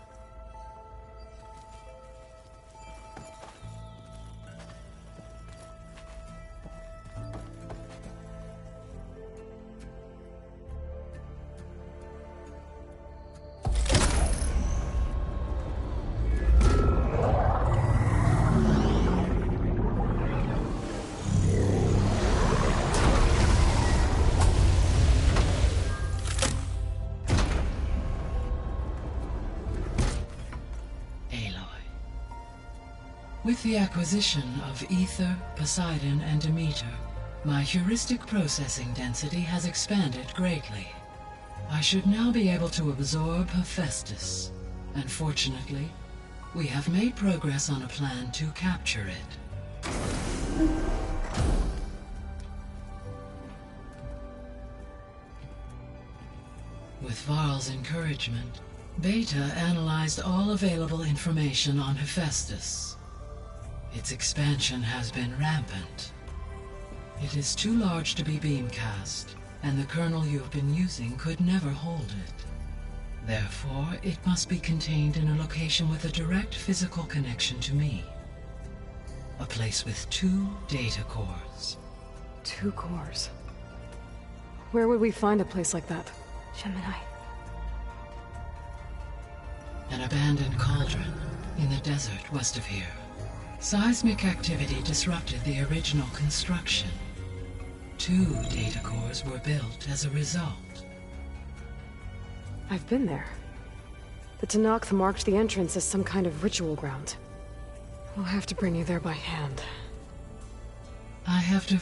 With the acquisition of Ether, Poseidon, and Demeter, my heuristic processing density has expanded greatly. I should now be able to absorb Hephaestus, and fortunately, we have made progress on a plan to capture it. With Varl's encouragement, Beta analyzed all available information on Hephaestus. Its expansion has been rampant. It is too large to be beamcast, and the kernel you've been using could never hold it. Therefore, it must be contained in a location with a direct physical connection to me. A place with 2 data cores. 2 cores? Where would we find a place like that? Gemini. An abandoned cauldron in the desert west of here. Seismic activity disrupted the original construction. 2 data cores were built as a result. I've been there. The Tenakth marked the entrance as some kind of ritual ground. We'll have to bring you there by hand. I have to...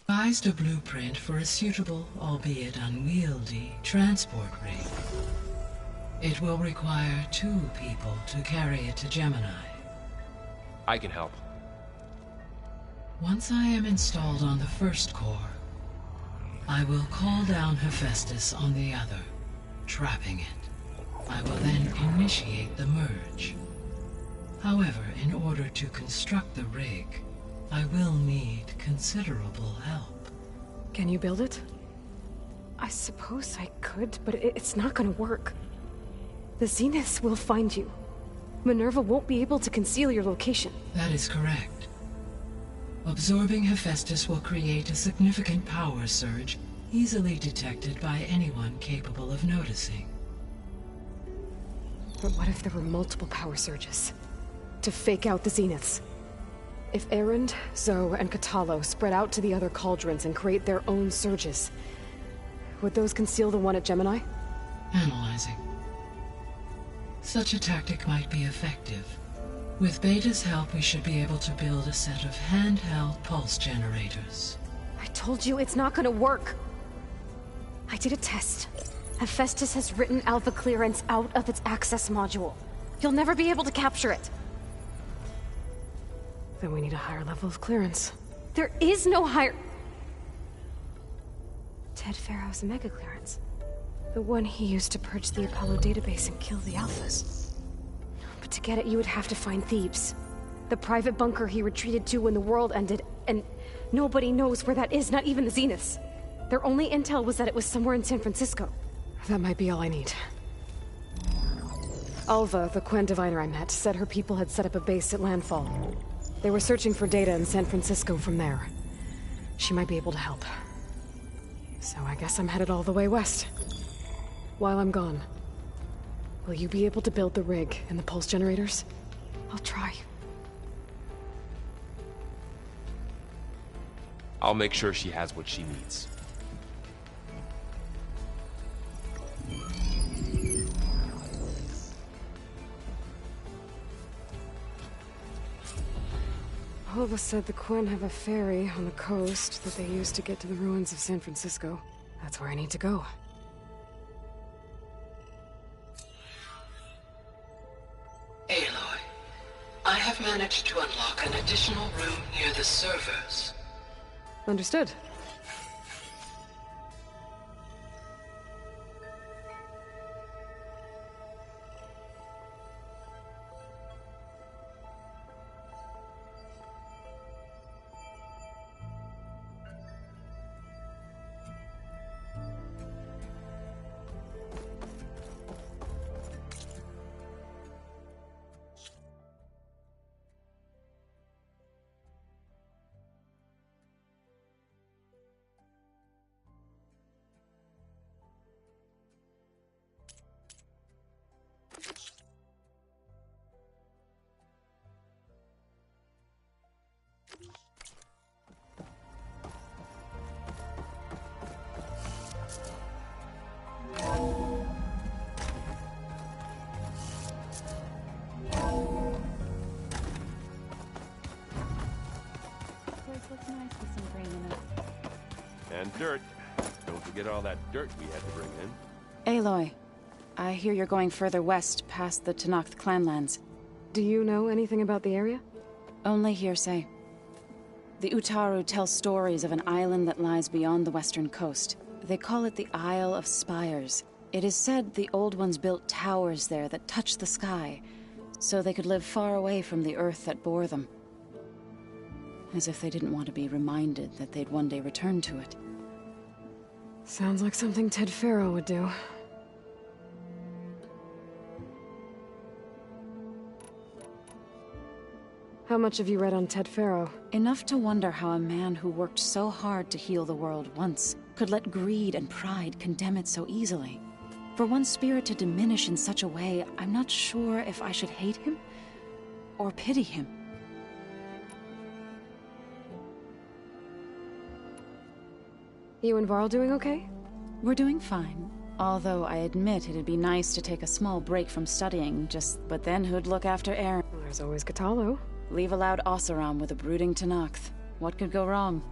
devised a blueprint for a suitable, albeit unwieldy, transport rig. It will require 2 people to carry it to Gemini. I can help. Once I am installed on the first core, I will call down Hephaestus on the other, trapping it. I will then initiate the merge. However, in order to construct the rig, I will need considerable help. Can you build it? I suppose I could, but it's not gonna work. The Zeniths will find you. Minerva won't be able to conceal your location. That is correct. Absorbing Hephaestus will create a significant power surge, easily detected by anyone capable of noticing. But what if there were multiple power surges? To fake out the Zeniths? If Erend, Zoe, and Katalo spread out to the other cauldrons and create their own surges, would those conceal the one at Gemini? Analyzing. Such a tactic might be effective. With Beta's help, we should be able to build a set of handheld pulse generators. I told you it's not gonna work. I did a test. Hephaestus has written Alpha clearance out of its access module. You'll never be able to capture it. Then we need a higher level of clearance. There is no higher... Ted Pharaoh's mega clearance. The one he used to purge the Apollo database and kill the Alphas. But to get it, you would have to find Thebes. The private bunker he retreated to when the world ended, and nobody knows where that is, not even the Zeniths. Their only intel was that it was somewhere in San Francisco. That might be all I need. Alva, the Quen diviner I met, said her people had set up a base at Landfall. They were searching for data in San Francisco from there. She might be able to help. So I guess I'm headed all the way west. While I'm gone, will you be able to build the rig and the pulse generators? I'll try. I'll make sure she has what she needs. Alva said the Quen have a ferry on the coast that they use to get to the ruins of San Francisco. That's where I need to go. Aloy, I have managed to unlock an additional room near the servers. Understood. And dirt. Don't forget all that dirt we had to bring in. Aloy, I hear you're going further west past the Tenakth clanlands. Do you know anything about the area? Only hearsay. The Utaru tell stories of an island that lies beyond the western coast. They call it the Isle of Spires. It is said the Old Ones built towers there that touch the sky, so they could live far away from the earth that bore them. As if they didn't want to be reminded that they'd one day return to it. Sounds like something Ted Pharaoh would do. How much have you read on Ted Pharaoh? Enough to wonder how a man who worked so hard to heal the world once could let greed and pride condemn it so easily. For one spirit to diminish in such a way, I'm not sure if I should hate him or pity him. You and Varl doing okay? We're doing fine. Although I admit it'd be nice to take a small break from studying, but then who'd look after Erend? Well, there's always Katalo. Leave a loud Oseram with a brooding Tenakth. What could go wrong?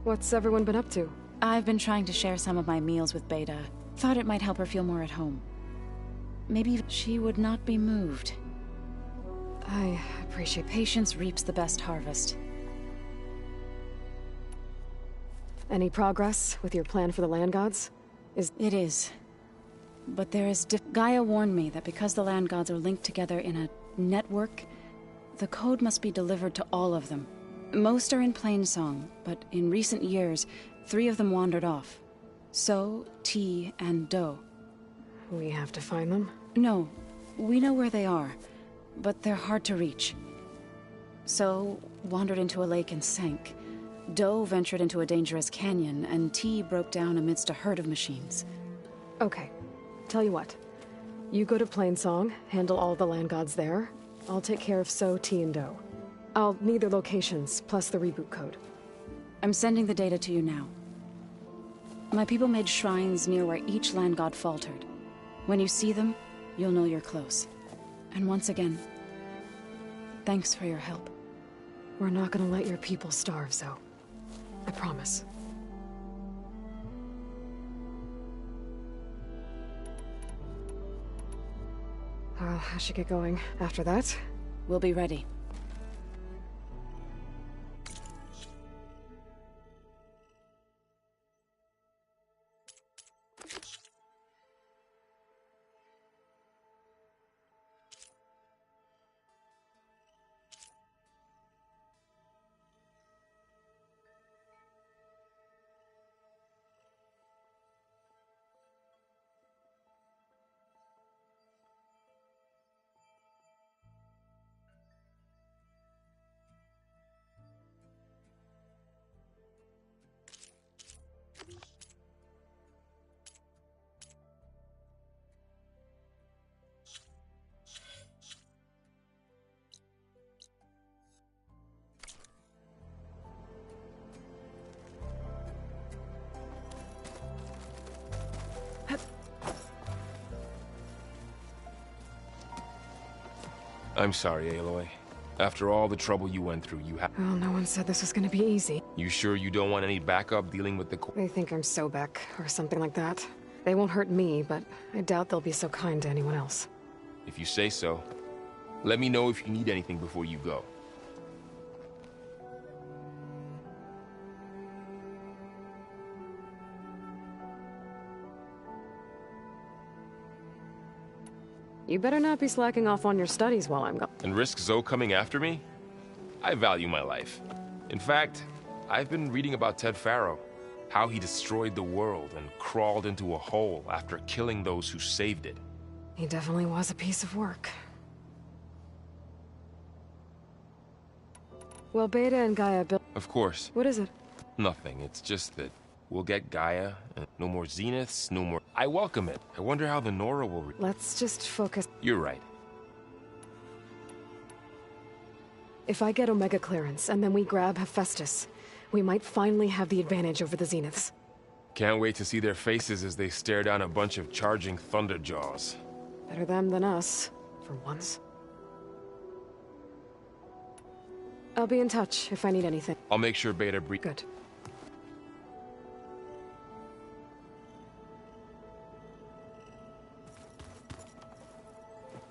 What's everyone been up to? I've been trying to share some of my meals with Beta. Thought it might help her feel more at home. Maybe she would not be moved. I appreciate patience reaps the best harvest. Any progress with your plan for the land gods? It is. but there is Gaia warned me that because the land gods are linked together in a network, the code must be delivered to all of them. Most are in Plainsong, but in recent years, 3 of them wandered off. So, T, and Do. We have to find them? No, we know where they are, but they're hard to reach. So, wandered into a lake and sank. Do ventured into a dangerous canyon, and T broke down amidst a herd of machines. Okay. Tell you what. You go to Plainsong, handle all the land gods there. I'll take care of So, T, and Do. I'll need their locations, plus the reboot code. I'm sending the data to you now. My people made shrines near where each land god faltered. When you see them, you'll know you're close. And once again, thanks for your help. We're not gonna let your people starve, Zoe. I promise. I should get going. After that, we'll be ready. I'm sorry, Aloy. After all the trouble you went through, you have... Well, no one said this was gonna be easy. You sure you don't want any backup dealing with the... They think I'm Sobek, or something like that. They won't hurt me, but I doubt they'll be so kind to anyone else. If you say so. Let me know if you need anything before you go. You better not be slacking off on your studies while I'm gone. And risk Zoe coming after me? I value my life. In fact, I've been reading about Ted Faro. How he destroyed the world and crawled into a hole after killing those who saved it. He definitely was a piece of work. Well, Beta and Gaia built... Of course. What is it? Nothing. It's just that we'll get Gaia, and no more Zeniths, no more... I welcome it. I wonder how the Nora will... Let's just focus... You're right. If I get Omega clearance, and then we grab Hephaestus, we might finally have the advantage over the Zeniths. Can't wait to see their faces as they stare down a bunch of charging Thunderjaws. Better them than us, for once. I'll be in touch if I need anything. I'll make sure Beta Good.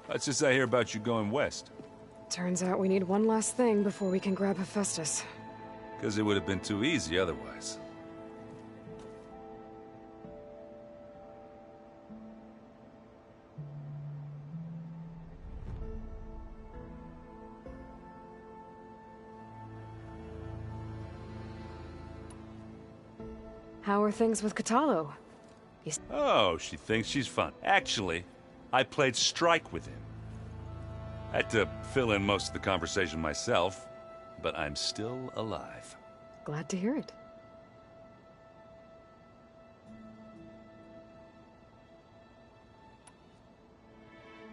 What's this I hear about you going west? Turns out we need one last thing before we can grab Hephaestus. Because it would have been too easy otherwise. How are things with Kotallo? Oh, she thinks she's fun. Actually, I played Strike with him. I had to fill in most of the conversation myself, but I'm still alive. Glad to hear it.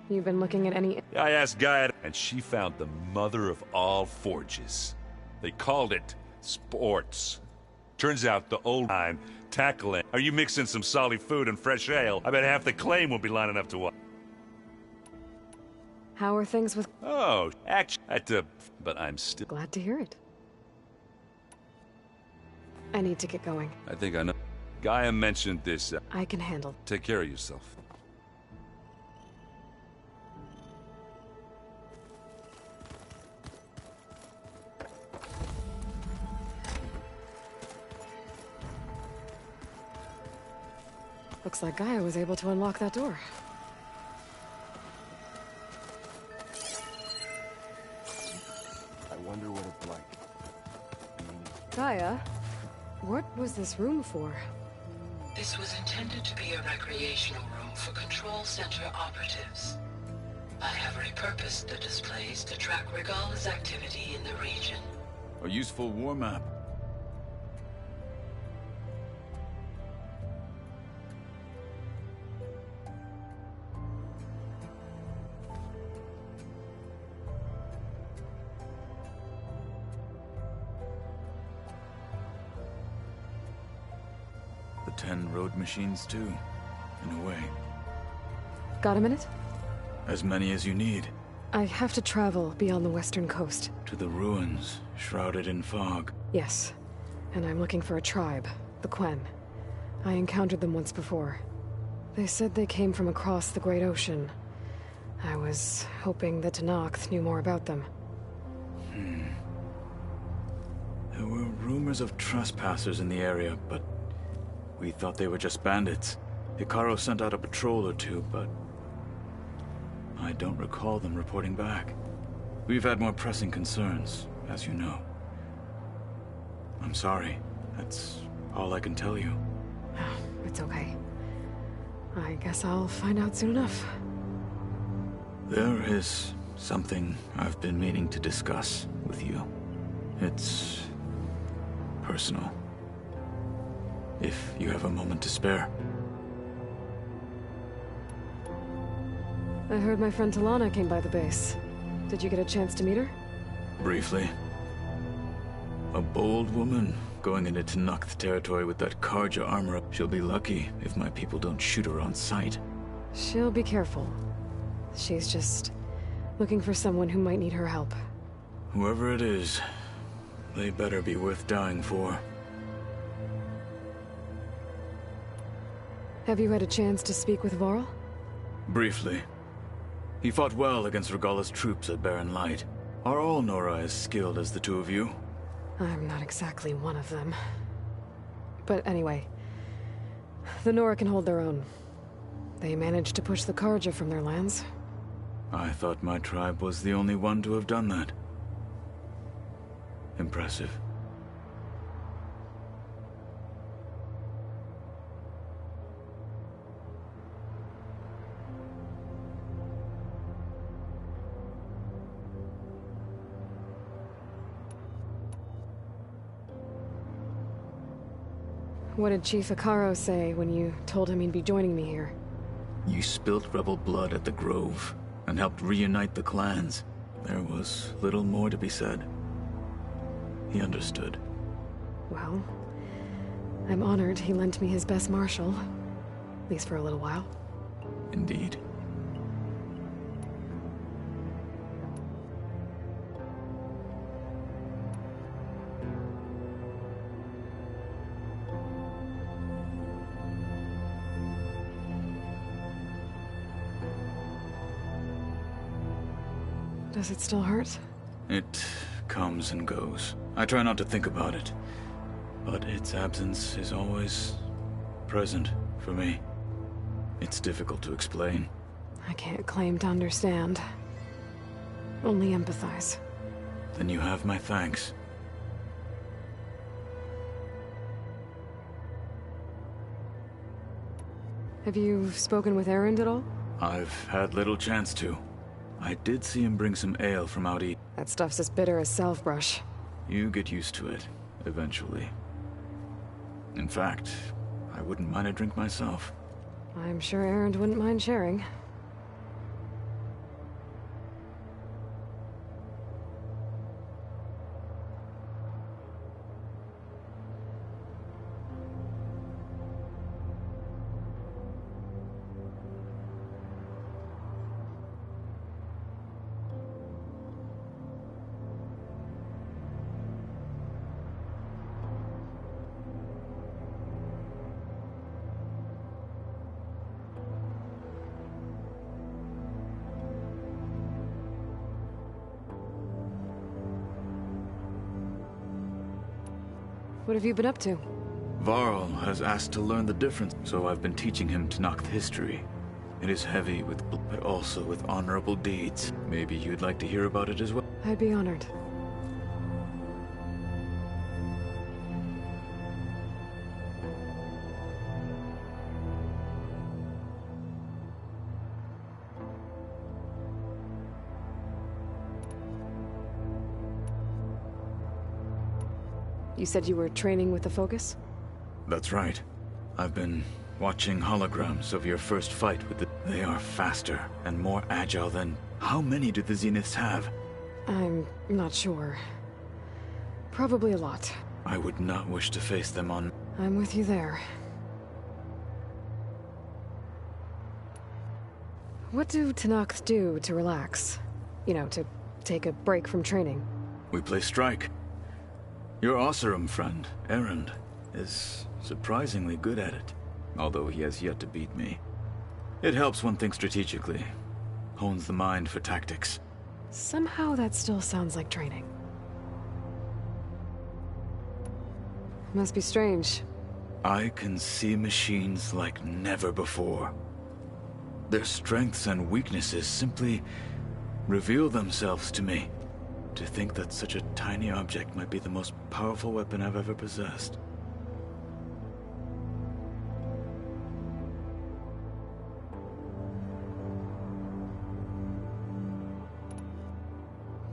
You've been looking at any... I asked Gaia, and she found the mother of all forges. They called it sports. Turns out the old time tackling. Are you mixing some solid food and fresh ale? I bet half the claim will be lining up to what? How are things with... Oh, actually, but I'm still... Glad to hear it. I need to get going. I think I know. Gaia mentioned this. I can handle. Take care of yourself. Looks like Gaia was able to unlock that door. I wonder what it's like. Gaia, what was this room for? This was intended to be a recreational room for Control Center operatives. I have repurposed the displays to track Regala's activity in the region. A useful war map. The 10 road machines too, in a way. Got a minute? As many as you need. I have to travel beyond the western coast. To the ruins, shrouded in fog. Yes, and I'm looking for a tribe, the Quen. I encountered them once before. They said they came from across the Great Ocean. I was hoping that Tenakth knew more about them. There were rumors of trespassers in the area, but we thought they were just bandits. Hekarro sent out a patrol or two, but I don't recall them reporting back. We've had more pressing concerns, as you know. I'm sorry. That's all I can tell you. It's okay. I guess I'll find out soon enough. There is something I've been meaning to discuss with you. It's personal. If you have a moment to spare. I heard my friend Talana came by the base. Did you get a chance to meet her? Briefly. A bold woman going into Tenakth territory with that Karja armor up. She'll be lucky if my people don't shoot her on sight. She'll be careful. She's just looking for someone who might need her help. Whoever it is, they better be worth dying for. Have you had a chance to speak with Varl? Briefly. He fought well against Regala's troops at Barren Light. Are all Nora as skilled as the two of you? I'm not exactly one of them. But anyway, the Nora can hold their own. They managed to push the Karja from their lands. I thought my tribe was the only one to have done that. Impressive. What did Chief Hekarro say when you told him he'd be joining me here? You spilt rebel blood at the Grove, and helped reunite the clans. There was little more to be said. He understood. Well, I'm honored he lent me his best marshal. At least for a little while. Indeed. Does it still hurt? It comes and goes. I try not to think about it, but its absence is always present for me. It's difficult to explain. I can't claim to understand. Only empathize. Then you have my thanks. Have you spoken with Erend at all? I've had little chance to. I did see him bring some ale from out east. That stuff's as bitter as salvebrush. You get used to it, eventually. In fact, I wouldn't mind a drink myself. I'm sure Erend wouldn't mind sharing. What have you been up to? Varl has asked to learn the difference, so I've been teaching him Tenakth history. It is heavy with blood, but also with honorable deeds. Maybe you'd like to hear about it as well? I'd be honored. You said you were training with the Focus? That's right. I've been watching holograms of your first fight with the... They are faster and more agile than... How many do the Zeniths have? I'm not sure. Probably a lot. I would not wish to face them on... I'm with you there. What do Tenakth do to relax? You know, to take a break from training? We play strike. Your Oseram friend, Erend, is surprisingly good at it, although he has yet to beat me. It helps one think strategically, hones the mind for tactics. Somehow that still sounds like training. Must be strange. I can see machines like never before. Their strengths and weaknesses simply reveal themselves to me. To think that such a tiny object might be the most powerful weapon I've ever possessed.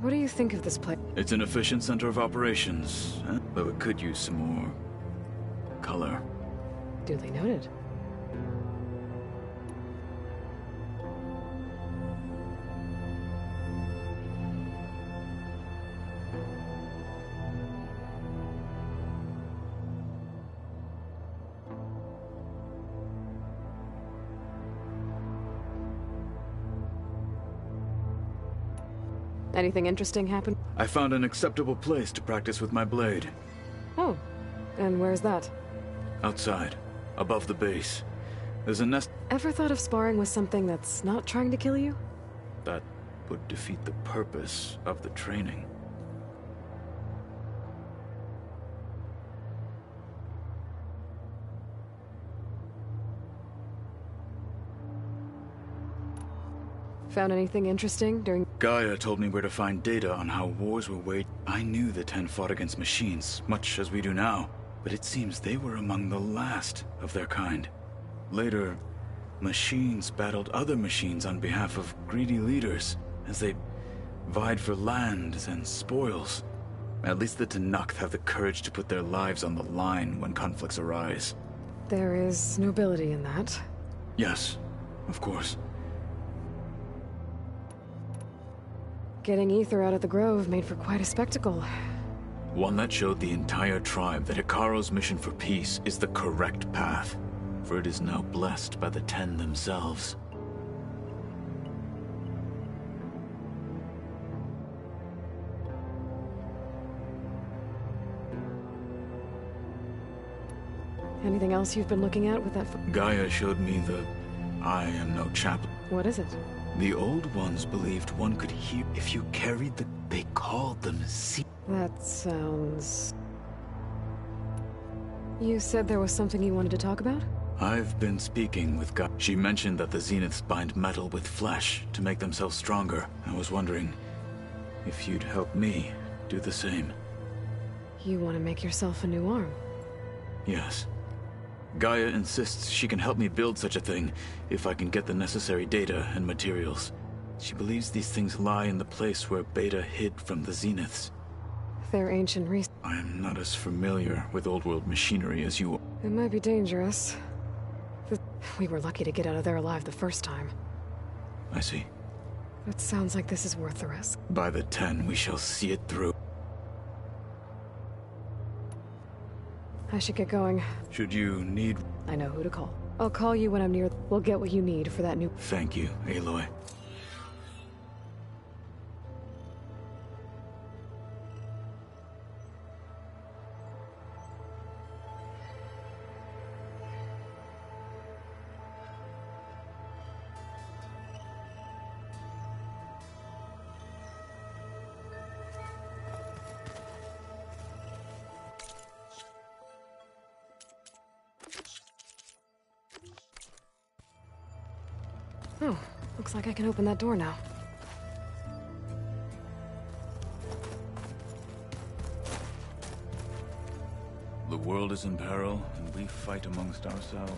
What do you think of this place? It's an efficient center of operations, though it could use some more color. Duly noted. Anything interesting happen? I found an acceptable place to practice with my blade. Oh, and where's that? Outside, above the base. There's a nest... Ever thought of sparring with something that's not trying to kill you? That would defeat the purpose of the training. Found anything interesting during... Gaia told me where to find data on how wars were waged. I knew the Ten fought against machines, much as we do now, but it seems they were among the last of their kind. Later, machines battled other machines on behalf of greedy leaders, as they vied for lands and spoils. At least the Tenakth have the courage to put their lives on the line when conflicts arise. There is nobility in that. Yes, of course. Getting Ether out of the Grove made for quite a spectacle. One that showed the entire tribe that Hekarro's mission for peace is the correct path, for it is now blessed by the Ten themselves. Anything else you've been looking at with that... Gaia showed me the I am no chaplain. What is it? The old ones believed one could hear if you carried the... They called them That sounds... You said there was something you wanted to talk about? I've been speaking with Gaia. She mentioned that the Zeniths bind metal with flesh to make themselves stronger. I was wondering if you'd help me do the same. You want to make yourself a new arm? Yes. Gaia insists she can help me build such a thing if I can get the necessary data and materials. She believes these things lie in the place where Beta hid from the Zeniths. They're ancient resources. I am not as familiar with old-world machinery as you are. It might be dangerous. We were lucky to get out of there alive the first time. I see. It sounds like this is worth the risk. By the 10, we shall see it through. I should get going. Should you need... I know who to call. I'll call you when I'm near. We'll get what you need for that new... Thank you, Aloy. Oh, looks like I can open that door now. The world is in peril, and we fight amongst ourselves.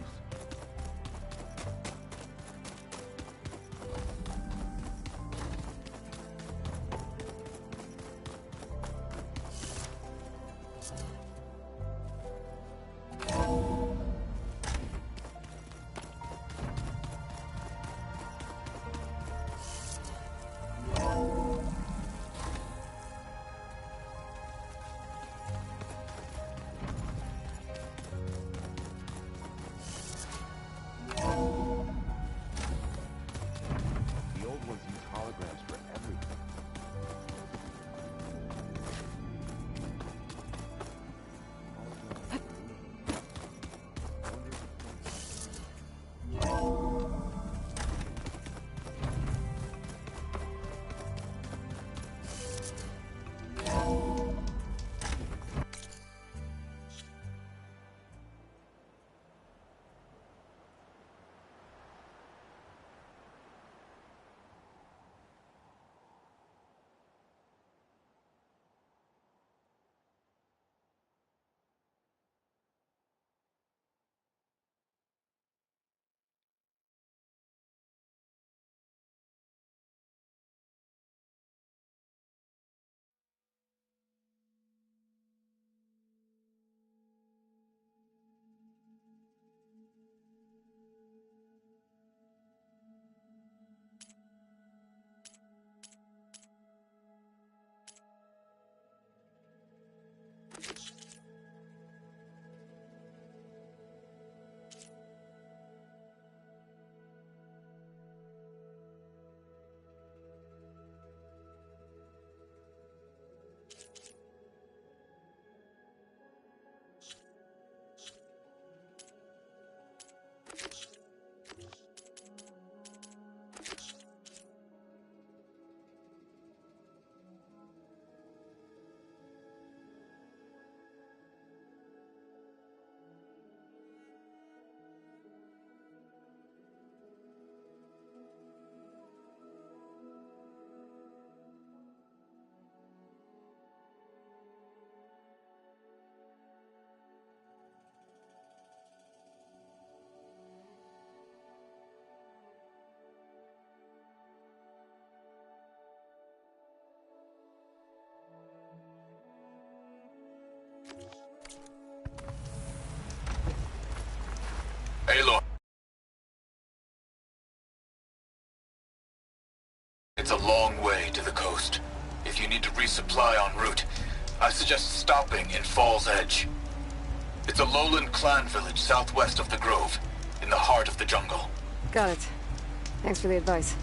Aloy. It's a long way to the coast. If you need to resupply en route, I suggest stopping in Fall's Edge. It's a lowland clan village southwest of the Grove, in the heart of the jungle. Got it. Thanks for the advice.